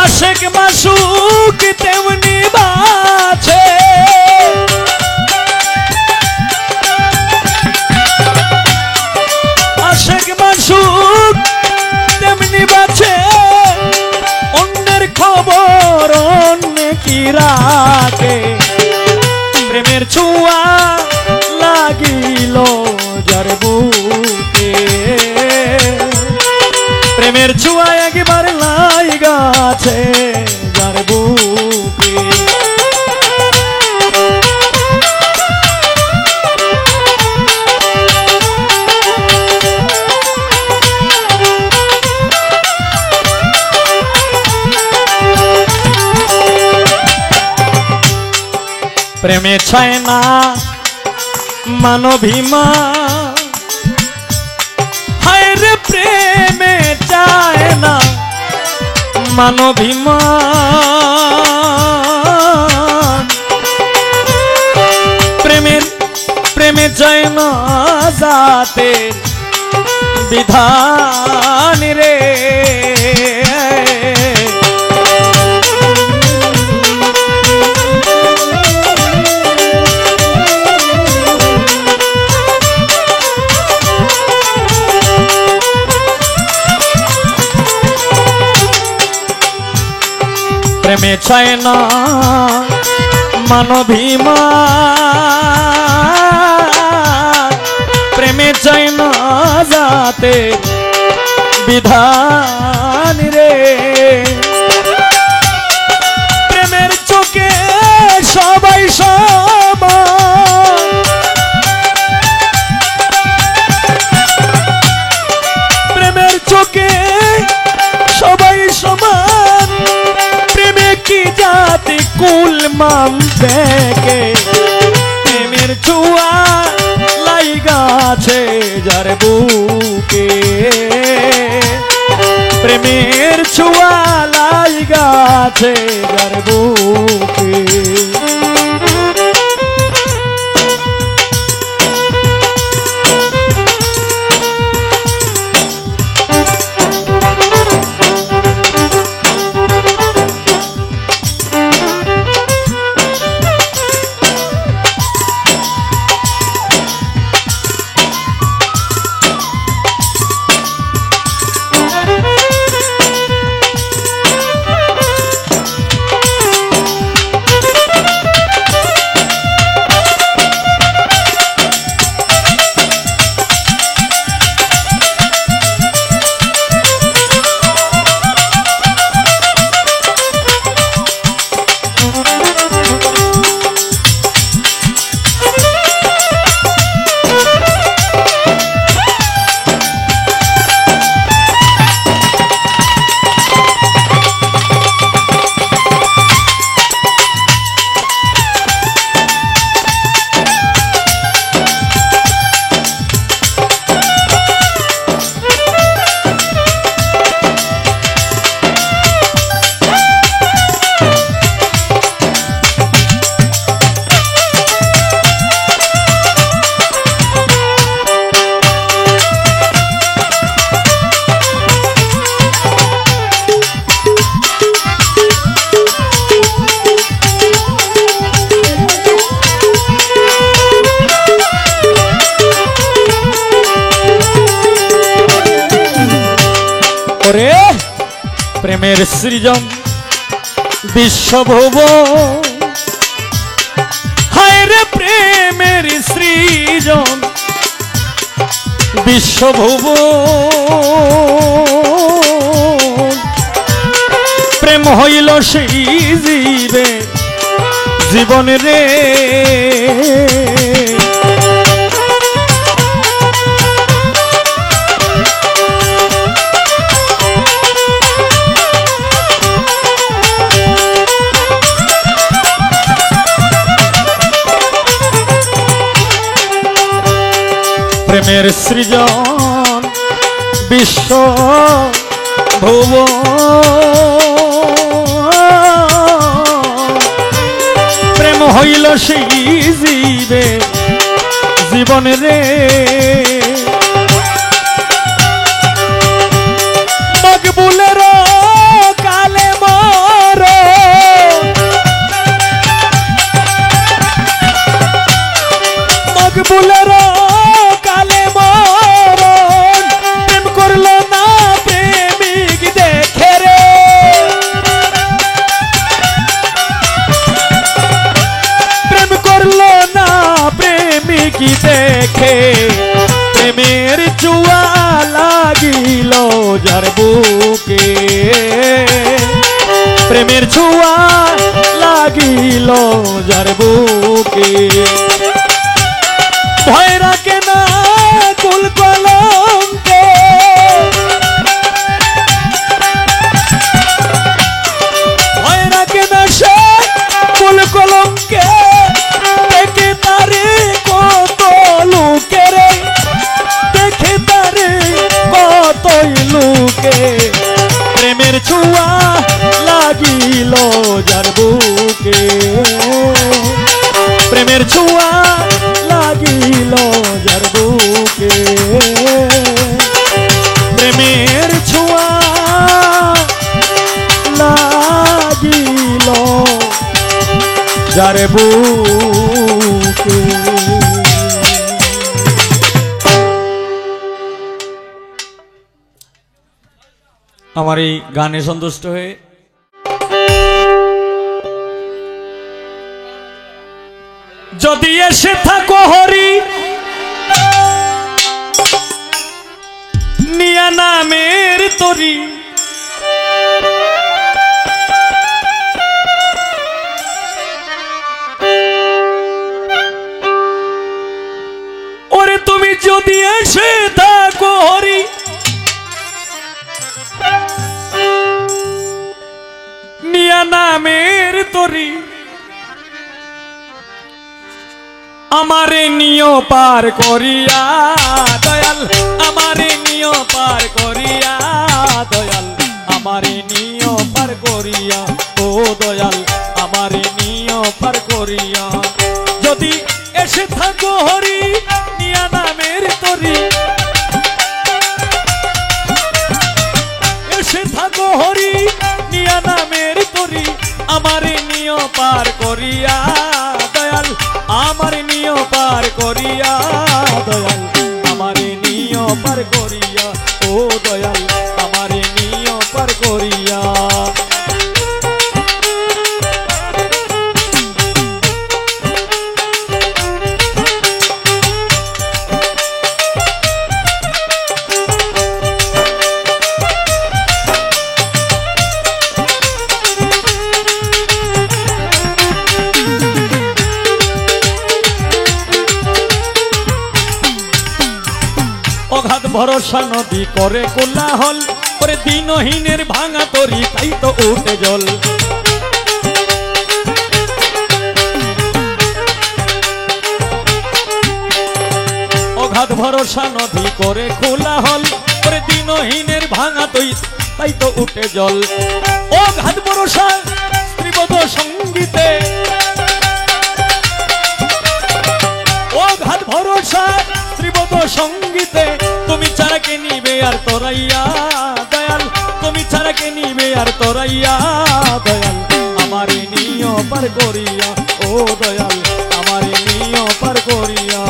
Speaker 1: আশেক মাসুক তেমনি বাছে আশেক মাসুক তেমনি বাছে অন্যের খবর অন্য কি রাখে প্রেমের ছোঁয়া লাগিল যার বুকে প্রেমের ছোঁয়া একবার লাগাছে যার বুকে
Speaker 2: প্রেমে চায় না মানবিমান, হায় রে প্রেমে চায় না মানবিমান, প্রেমে চায় না জাতের বিধান রে। প্রেমে চায় না মানবিমান, প্রেমে চায় না জাতে বিধান রে। প্রেমের চোখে সবাই সমান, প্রেমের চোখে সবাই সমান, প্রেমে কি জাতি কুল মান দেখে, প্রেমের ছোঁয়া লাইগাছে যার বুকে, প্রেমের ছোঁয়া লাইগাছে যার বুকে। প্রেমের সৃজন বিশ্বভুব, হায় রে প্রেমের সৃজন বিশ্বভুব, প্রেম হইল সেই জীবে জীবন রে। প্রেমের সৃজন বিশ্ব ভুব, প্রেম হইল সেই জীবে জীবন রে। মকবুলের কালে মর, মকবুলের কি দেখে, প্রেমের চুয়া লাগিল যার বুকে, প্রেমের চুয়া লাগিল যার বুকে। ভয় রাখে না কুল কলঙ্কে, ভয় রাখে না সে কুল কলঙ্কে,
Speaker 1: প্রেমের ছোঁয়া লাগিল যার বুকে, প্রেমের ছোঁয়া লাগিল যার বুকে, প্রেমের ছোঁয়া লাগিল যার বুকে।
Speaker 2: আমার এই গানে সন্তুষ্ট হয়ে
Speaker 1: যদি এসে থাকো হরি নিয়া নামের তরি, ওরে তুমি যদি এসে থাকো হরি নিয়া নামের তরি, আমারে নিয় পার করিয়া দয়াল, আমারে নিয় পার করিয়া দয়াল, আমারে নিয় পার করিয়া ও দয়াল, আমারে নিয় পার করিয়া। যদি এসে থাকো হরি নিয়া নামের তরি, এসে থাকো হরি নিয়া নামের তরি, আমারে নিয় পার করিয়া দয়াল, আমার নিয় পার করিয়া দয়াল, আমারে নিয় পার করিয়া ও দয়াল, আমারে নিয় পার করিয়া। অগাধ ভরসা নদী করে কোলাহল, করে দিনহীনের ভাঙা তরি তাই তো উঠে জল। অগাধ ভরসা নদী করে কোলাহল, করে দিনহীনের ভাঙা তরি তাই তো উঠে জল। অগাধ ভরসা স্ত্রীবধ সঙ্গীতে, অগাধ ভরসা স্ত্রীবধ সঙ্গীতে, তুমি ছাড়া কে নিবে আর তোরাইয়া দয়াল, তুমি ছাড়া কে নিবে আর তোরাইয়া দয়াল, আমারে নিয় পার করিয়া ও দয়াল, আমারে নিয় পার করিয়া।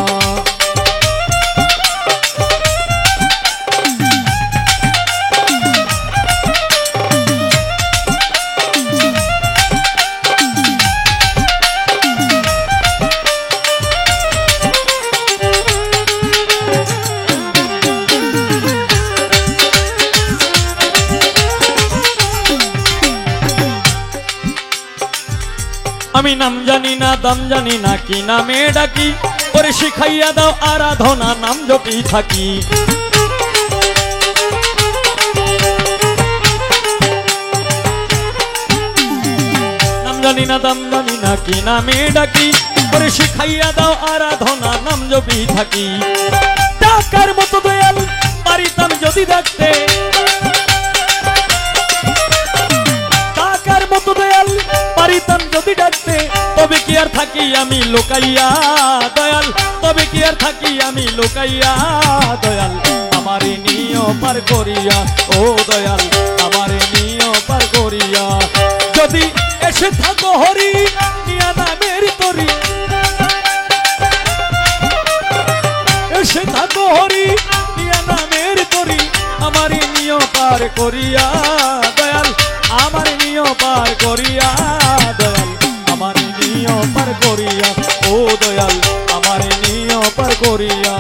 Speaker 1: আমি নাম জানি না দাম জানি না কি নামে ডাকি, ওরে শিখাইয়া দাও আরাধনা নাম জপি থাকি। নাম জানি না দাম জানি না কি নামে ডাকি, ওরে শিখাইয়া দাও আরাধনা নাম জপি থাকি। টাকার মতো দয়াল পারিতাম যদি ডাকতে, টাকার মতো দয়াল পারিতাম যদি ডাকতে, তবে কি আর থাকি আমি লোকাইয়া দয়াল, তবে কি আর থাকি আমি লোকাইয়া দয়াল, আমারে নিয় পার করিয়া ও দয়াল, আমারে নিয় পার করিয়া। যদি এসে থাকো হরি নিয়া নামের তরি, এসে থাকো হরি নিয়া নামের তরি, আমারে নিয় পার করিয়া দয়াল, আমার নিয় পার করিয়া দয়াল, আমার নিয় পার করিয়া ও দয়াল, আমার নিয় পার করিয়া।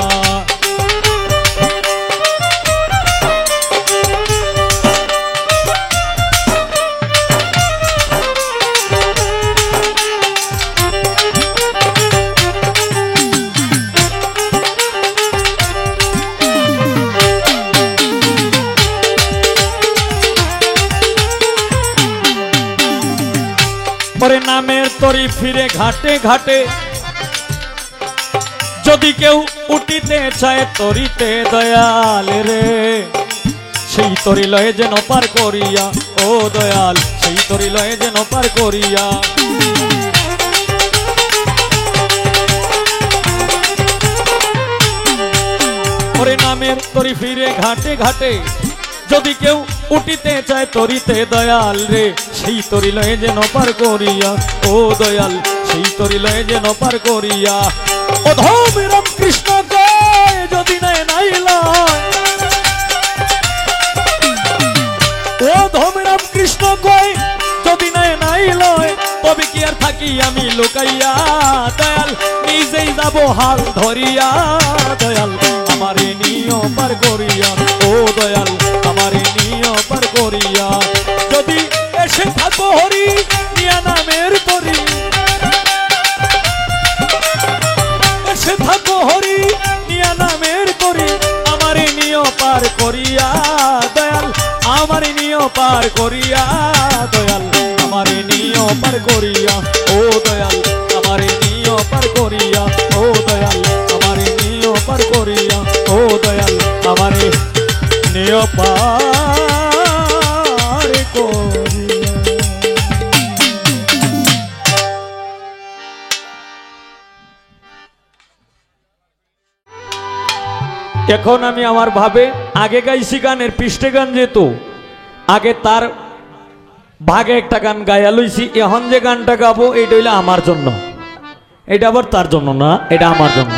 Speaker 1: পরে নামের তরি ফিরে ঘাটে ঘাটে, যদি কেউ উঠিতে চায় তরিতে দয়াল রে, সেই
Speaker 2: তরি লয়ে যেন পার করিয়া, ও দয়াল সেই তরি লয়ে যেন পার করিয়া। ওরে নামের তরি ফিরে ঘাটে ঘাটে, যদি কেউ উঠিতে চায় তরিতে দয়াল রে, সেই তরি লয়ে যেন পার করিয়া, ও দয়াল সেই তরি লয়ে যেন পার করিয়া। ও ধম রাম কৃষ্ণ কয় যদি নেয় নাইলা, ও ধম রাম কৃষ্ণ কয় যদি নেয় নাইল, তবে কি আর থাকি আমি লুকাইয়া, দয়াল নিজেই যাব হাল ধরিয়া, দয়াল আমারে নিয় পার করিয়া, ও দয়াল আমারে নিয় পার করিয়া। যদি এসে থাকো হরি নিয়া নামের তরি, এসে থাকো হরি নিয়া নামের তরি, আমারে নিয় পার করিয়া, দয়াল আমারে নিয় পার করিয়া, দয়াল আমারে নিয় পার করিয়া, ও দয়াল আমারে নিয় পার করিয়া, ও দয়াল আমারে নিয় পার করিয়া, ও দয়াল আমারে নিয় পার করিয়া। এখন আমি আমার ভাবে আগে গাইছি গানের পৃষ্ঠে গান, যেহেতু আগে তার ভাগে একটা গান গায়া লইছি, এখন যে গানটা গাবো এটা হইলে আমার জন্য, এটা আবার তার জন্য না, এটা আমার জন্য।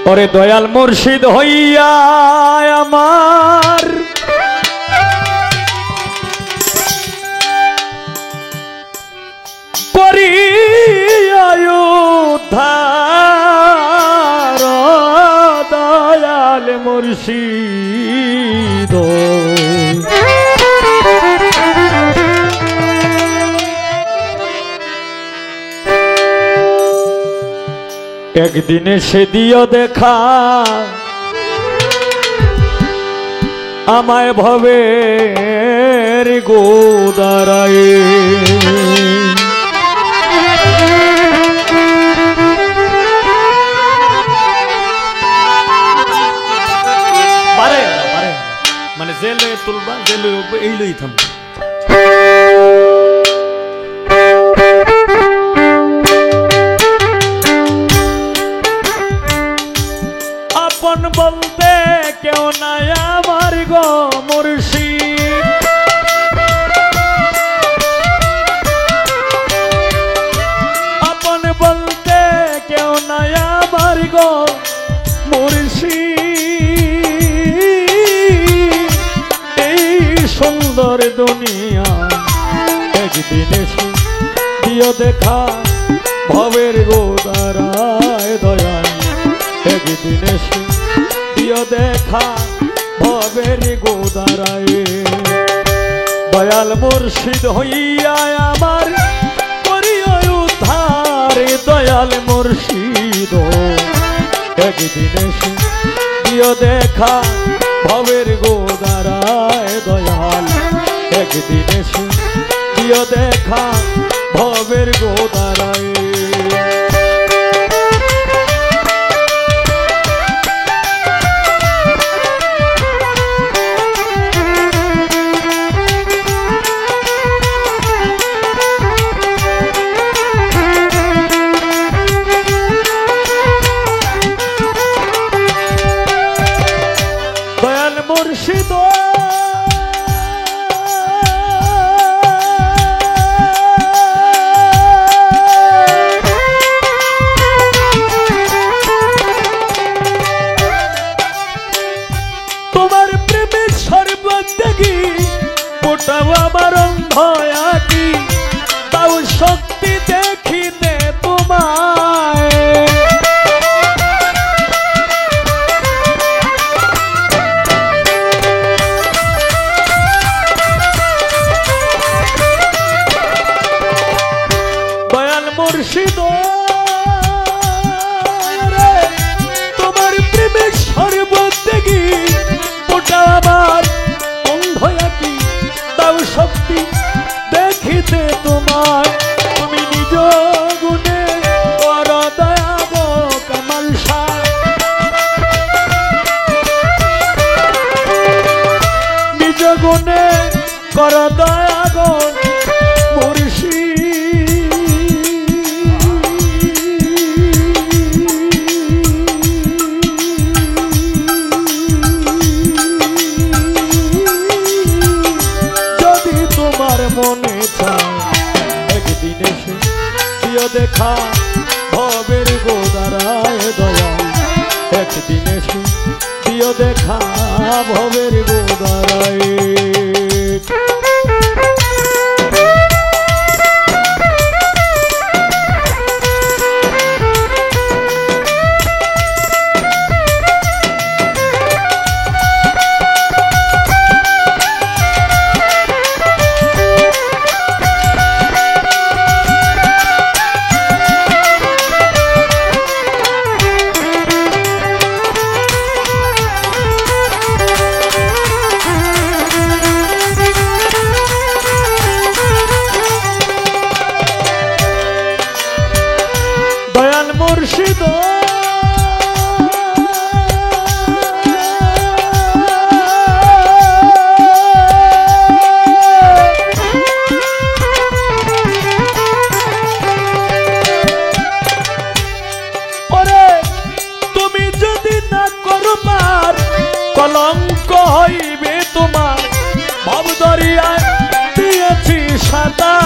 Speaker 2: ওরে দয়াল মুর্শিদ হইয়া আমার উদ্ধার, দয়াল মুর্শিদ একদিনে সে দিও দেখা, আমায় ভবের গোদারায়, মানে জেলে তুলবা জেলে এই লই থাম। আপন বলতে কেউ নাই আমার গো মুর্শিদ, আপন বলতে কেউ নাই আমার গো মুর্শিদ, সুন্দর দুনিয়া একদিন এসে দিও দেখা, ভবের গোদারায় দয়াল একদিন এসে দিও দেখা, ভবের গোদারায়। দয়াল মুর্শিদ হইয়া আমার করিও উদ্ধার, দয়াল মুর্শিদ একদিন এসে দিও দেখা, ভবের গোদারায় দয়াল একদিন এসে দিও দেখা, ভবের গোদারায়। দয়াল মুর্শিদ তোমার প্রেমের শরবত দেখি ওটাও আমার অন্ধ আঁকি, তাও শক্তি দেখিতে তোমায়, দয়াল মুর্শিদ তোমার প্রেমের শরবত দেখি ওটা আবার অন্ধ আঁকি, তাও শক্তি দেখিতে তোমার, তুমি নিজ গুণে করো
Speaker 1: ভবের গোদারায় দয়াল একদিন এসে দিও দেখা ভবের গোদারায়। মুর্শিদ ওরে তুমি যদি না করবার কলঙ্ক হইবে তোমার ভব দরিয়ায় দিয়েছি সাঁতার।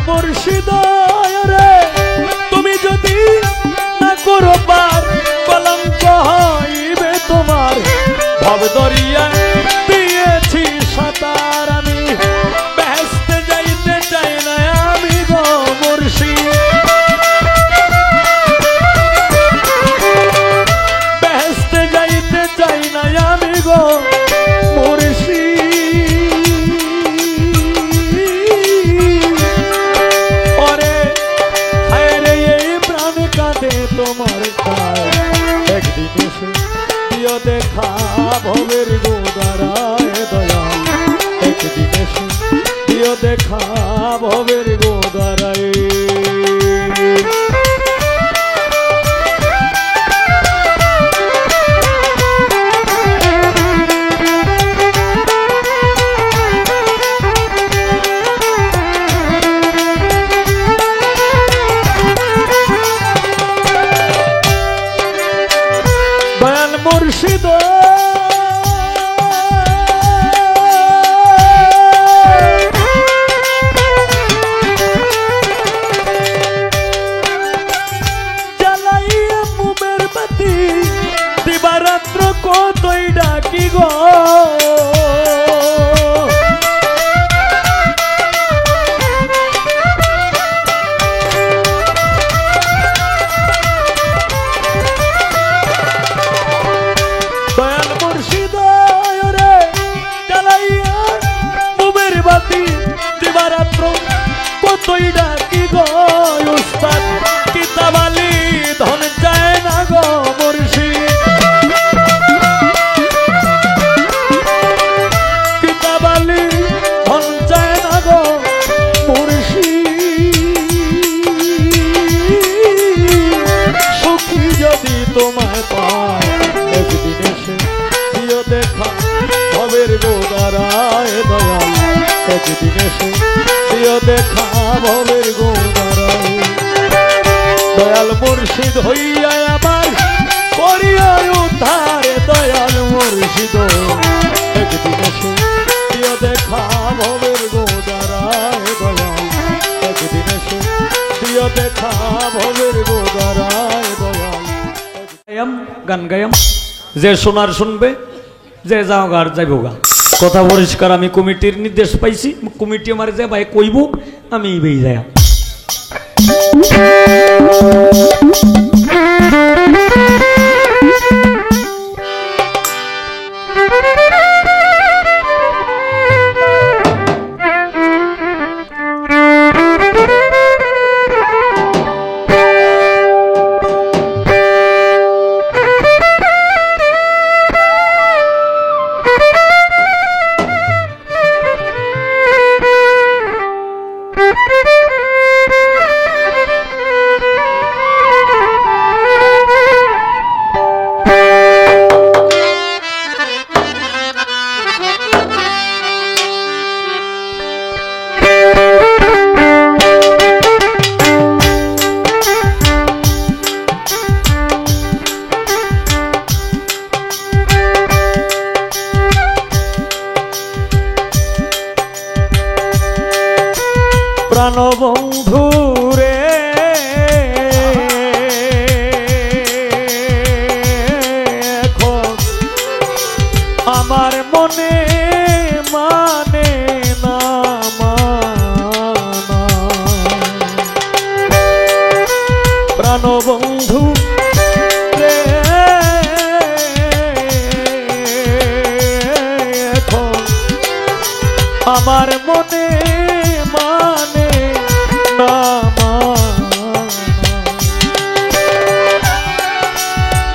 Speaker 1: মুর্শিদ রে তুমি যদি না করবার কলঙ্ক হইবে তোমার ভব দরিয়ায় দিয়েছি সাঁতার। আমি বেহেশতে যাইতে চাই না আমি গো মুর্শিদ, বেহেশতে যাইতে চাই না আমি গো মুর্শিদ। তোমার একদিন এসে দিও দেখা ভবের গোদারায় দয়াল একদিন এসে দিও দেখা ভবের গোদারায়। মুর্শিদ জ্বালাইয়া মুমের বাতি দিবারাত্র কতই ডাকি গো, কতই ডাকি গো উস্তাদ কিতাবালি ধন চায় না গো মুর্শিদ, কিতাবালি ধন চায় না গো মুর্শিদ। সুখী যদি তোমায় পায় একদিন এসে দিও দেখা ভবের গোদারায় দয়াল একদিন এসে দিও দেখা ভবের গোদারায়। দয়াল মুর্শিদ হইয়া আমার করিয়া উদ্ধার দয়াল মুর্শিদ একদিন এসে দিও দেখা ভবের গোদারায় দয়াল একদিন এসে দিও দেখা ভবের গোদারায় দয়াল।
Speaker 2: গান গায়াম যে শোনার শুনবে, যে যাও গার যাইব গা। কথা পরিষ্কার, আমি কমিটির নির্দেশ পাইছি, কমিটি আমার যে ভাই কইব আমি বেই যায়।
Speaker 1: প্রাণবন্ধু রে এখন আমার মনে মানে না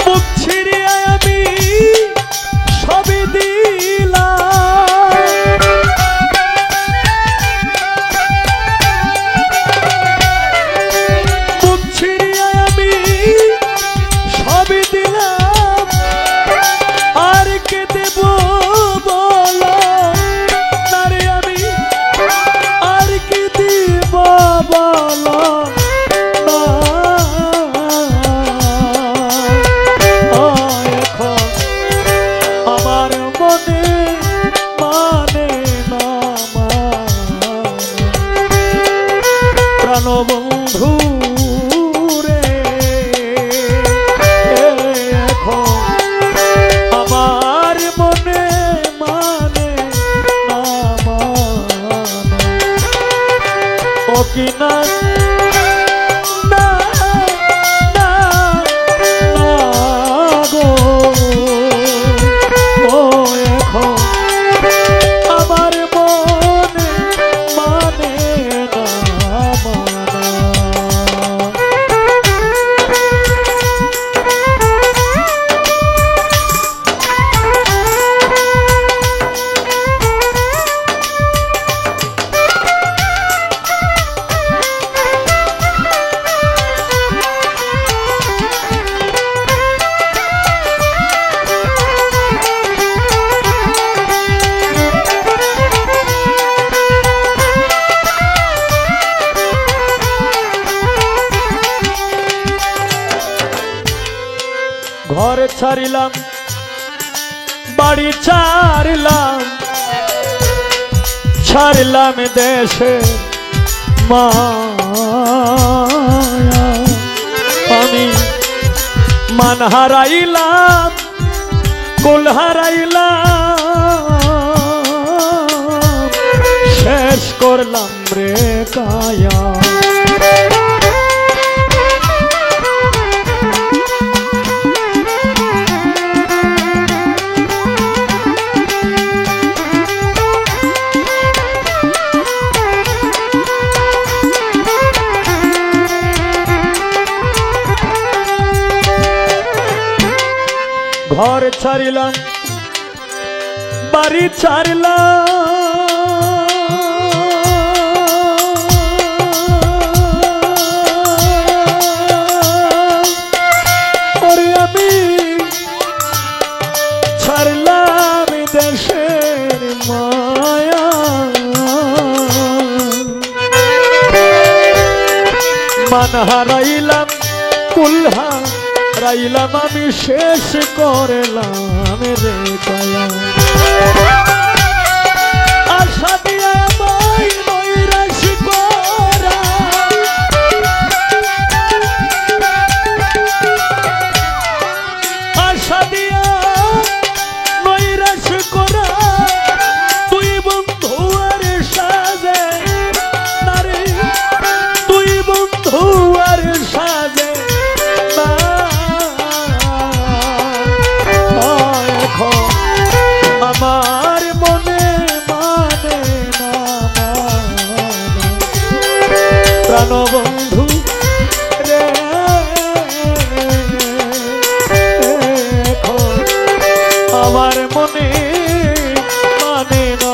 Speaker 1: মুখ ছিড়িয়ে আমি সবই দিলাম মুখ ছিড়িয়ে আমি সবই দিলাম আর কে দেব বলো তারে আমি আর কে দেব বলো আমার মনে মানে না প্রাণবন্ধু রে এখন আমার মনে মানে না ও কিনা ঘর ছাড়িলাম বাড়ি ছাড়িলাম ছাড়িলাম দেশে মায়া আমি মান হারাইলাম কুল হারাইলাম শেষ করলাম রে কায়া ঘর ছাড়িলাম বাড়ি ছাড়িলাম ওরে আমি ছাড়লাম দেশের মায়া মান হারাইলাম কুলহা রাইলাম আমি শেষ করলাম রে কায়া আশা দিয়া বাই নৈরাশ করা আশা দিয়া নৈরাশ করা তুই বন্ধু আর সাজে নারে তুই বন্ধু আর সাজে আমার মনে মানে না প্রাণবন্ধু রে আমার মনে মানে না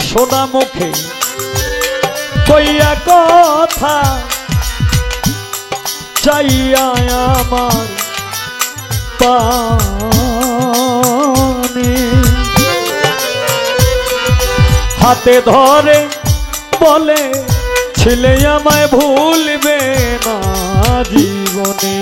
Speaker 1: সোনা মুখে কইয়া কথা চাইয়া আমার পানি হাতে ধরে বলে ছিলে আমায় ভুলবে না জীবনে।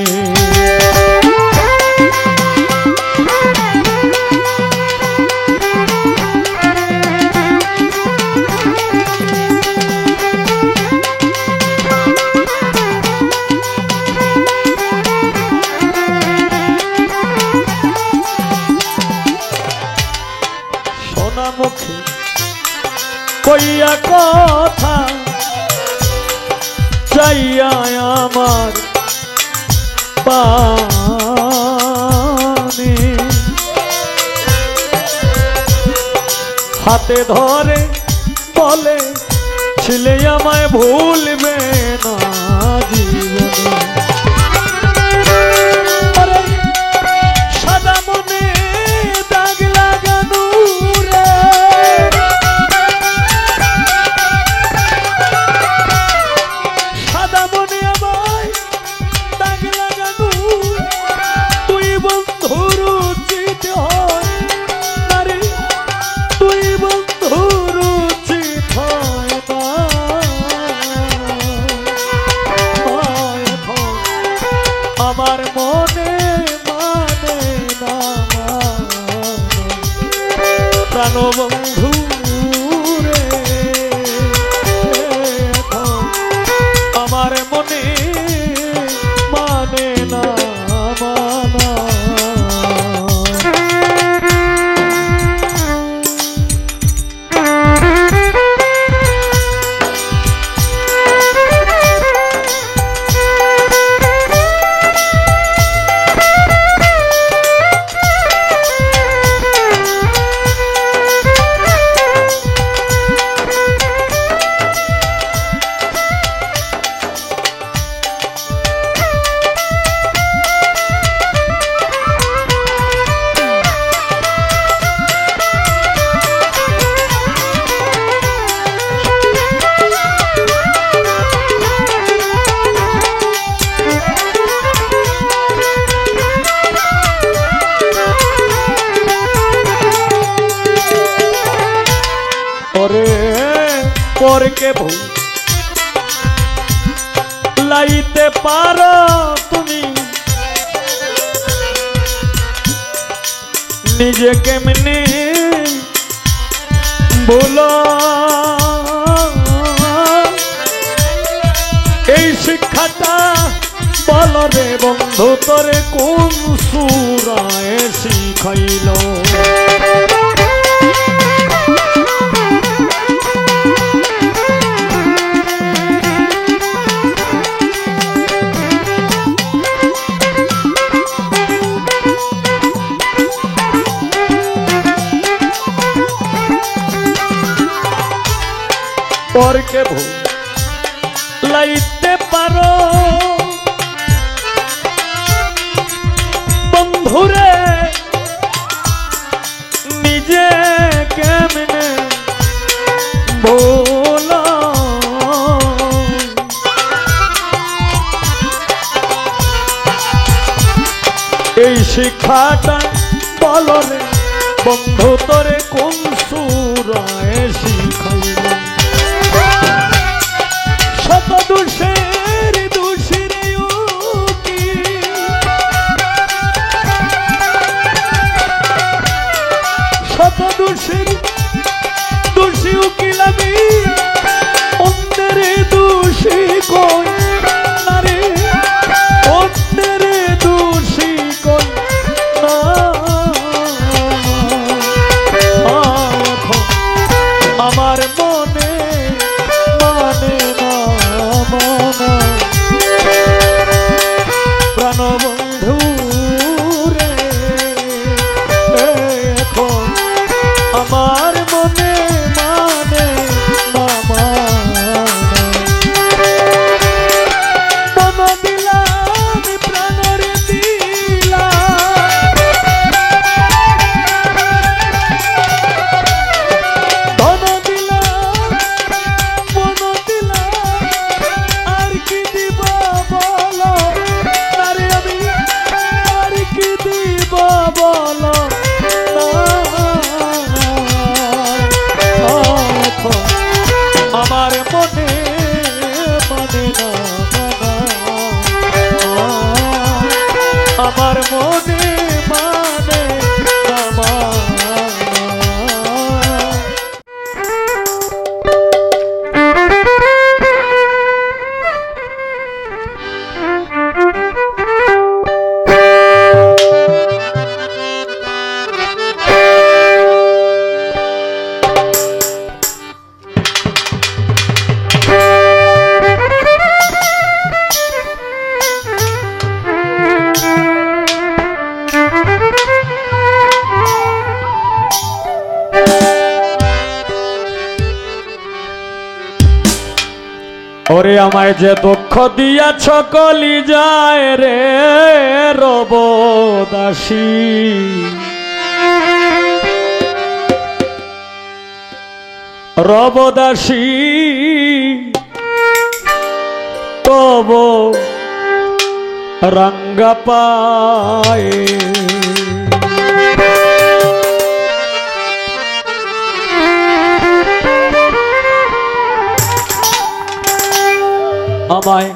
Speaker 1: সোনা মুখে কইয়া কথা চাইয়া আমার পানি হাতে ধরে বলে ছিলে আমায় ভুলবে না জীবনে। আরে সাদা মনে দাগ লাগানো রে, সাদা মনে আমায় দাগ লাগানো, তুই বন্ধুর উচিত হয় নারী, তুই বন্ধুর উচিত হয় না। আমার মনে মানে না প্রাণবন্ধু রে, আমার মনে মানে না মানা। পরকে ভুল লাইতে পারো তুমি, নিজে কেমনে বলো, এই শিক্ষাটা বলো রে বন্ধু তোরে কোন সূরায় শিখাইল। পরকে ভুল লাইতে পারো বন্ধুরে, নিজে কেমনে ভোলা, এই শিক্ষাটা বলো রে বন্ধু তোরে কোন সূরায় শিখাইল। শত দোষের দোষীরে উকিল, শত দোষের দোষী উকিল আমি, অন্যের দোষী কই নারে, অন্যের দোষী কই না। আমার ওরে আমায় যে দুঃখ দিয়াছ কলিজায় রে রব দাসী, রব দাসী তব রঙ্গা পায়ে। আমায়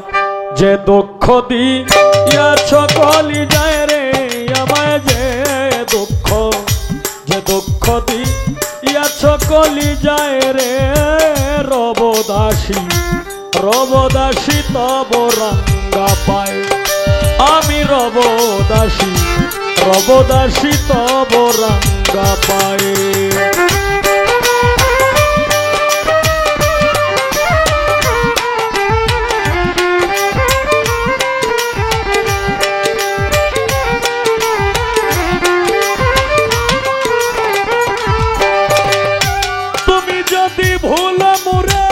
Speaker 1: যে দুঃখ দিয়াছ কলিজায় রে, আমায় যে দুঃখ দিয়াছ কলিজায় রে রব দাসী, রব দাসী তব রঙ্গা পায়। আমি রব দাসী তব রঙ্গা পায়। ভুল মুরে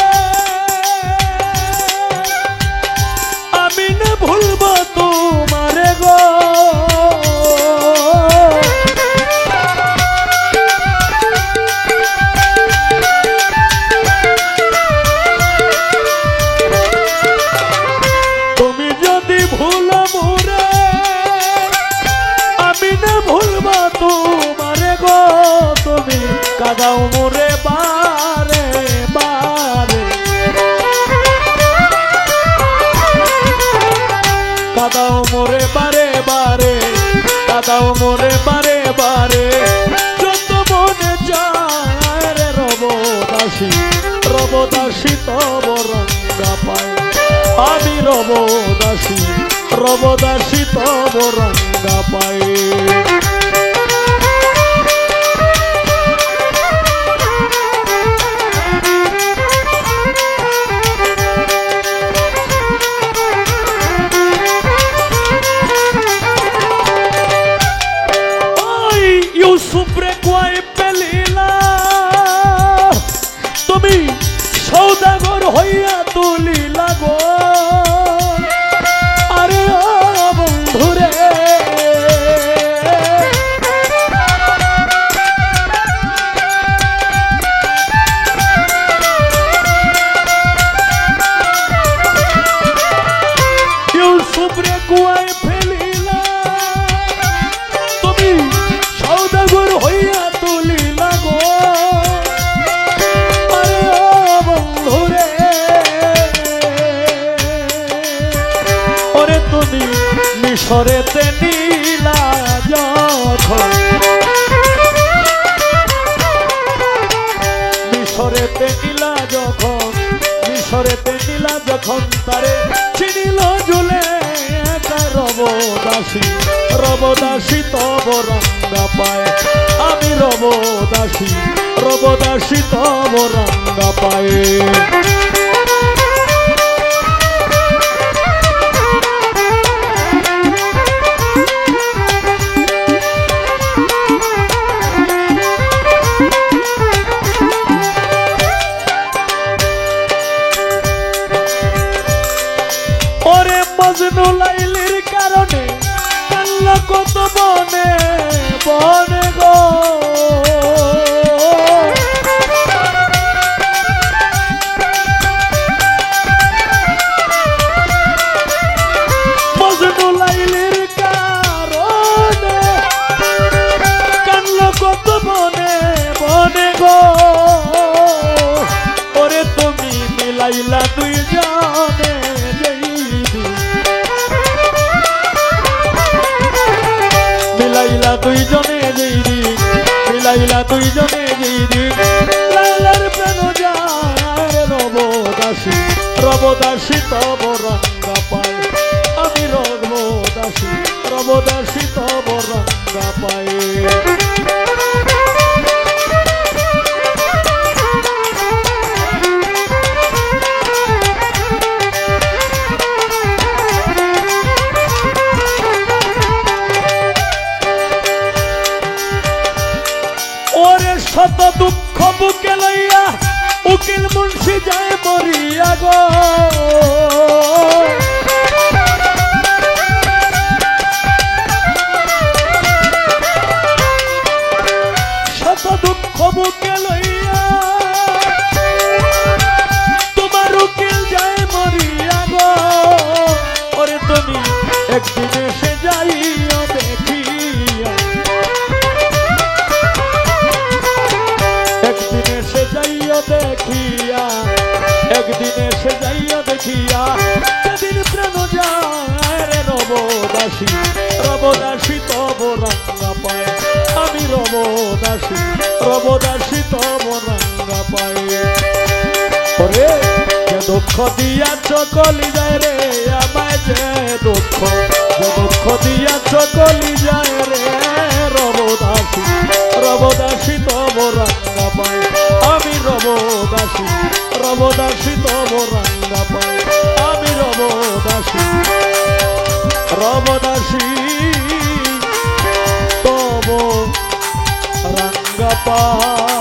Speaker 1: আমি না ভুলব তোমারে গো, তুমি যদি ভুল মুরে আমি না ভুলব তোমারে গো, তুমি কাদাও মুরে বারে বারে, কাদাও মোরে বারে বারে, কাদাও মোরে বারে বারে, যত মনে যায় রে রব দাসী তব রঙ্গা পায়। আমি রব দাসী তব রঙ্গা পায়। ইউসুফরে কয় পেলিলা তুমি সৌদাগর হইয়া তুলিলা গো, আরে ও বন্ধুরে ইউসুফরে কয় ফেলিলা তুমি সৌদাগর হইয়া তুলিলা গো, আরে ও বন্ধুরে ওরে তুমি মিশরেতে নীলা যখন, মিশরেতে নীলা যখন তারে চিনিল জুলে রব দাসী তব রঙ্গা পায়। আমি রব দাসী তব রঙ্গা পায়। ওরে মজনু লাইলির কারণে কান্ল কত বনে বনে গো, মজনু লাইলির কারণে কান্ল কত বনে বনে গো, ওরে তুমি মিলাইলা দুই জানে দুইজনে যেই দিন, মিলাইলা দুইজনে যেই দিন, লালার প্রাণ যায় রব দাসী তব রঙ্গা পায়। আমি রব দাসী তব রঙ্গা পায়। শত দুঃখ বুকে লইয়া উকিল মুন্সি যায় মরিয়া গো শত দুঃখ বুকে লইয়া তোমার উকিল যায় মরিয়া গো ওরে তুমি একদিন এসে যাইও দেখিয়া একদিন এসে যাইও দেখিয়া একদিন এসে যাইও দেখিয়া সেদিন প্রাণ যায় রে রবদাসী রবদাসী তব রাঙ্গা পায় আমি রবদাসী রবদাসী তব রাঙ্গা পায় ওরে যে দুঃখ দিয়াছ কলি যায় রে আমায় যে দুঃখ দিয়াছ কলি যায় রে রবদাসী রবদাসী তব রাঙ্গা পায় আমি রবদাসী রবদাসী তব রাঙ্গা পায় আমি রবদাসী রবদাসী তব রাঙ্গা পায়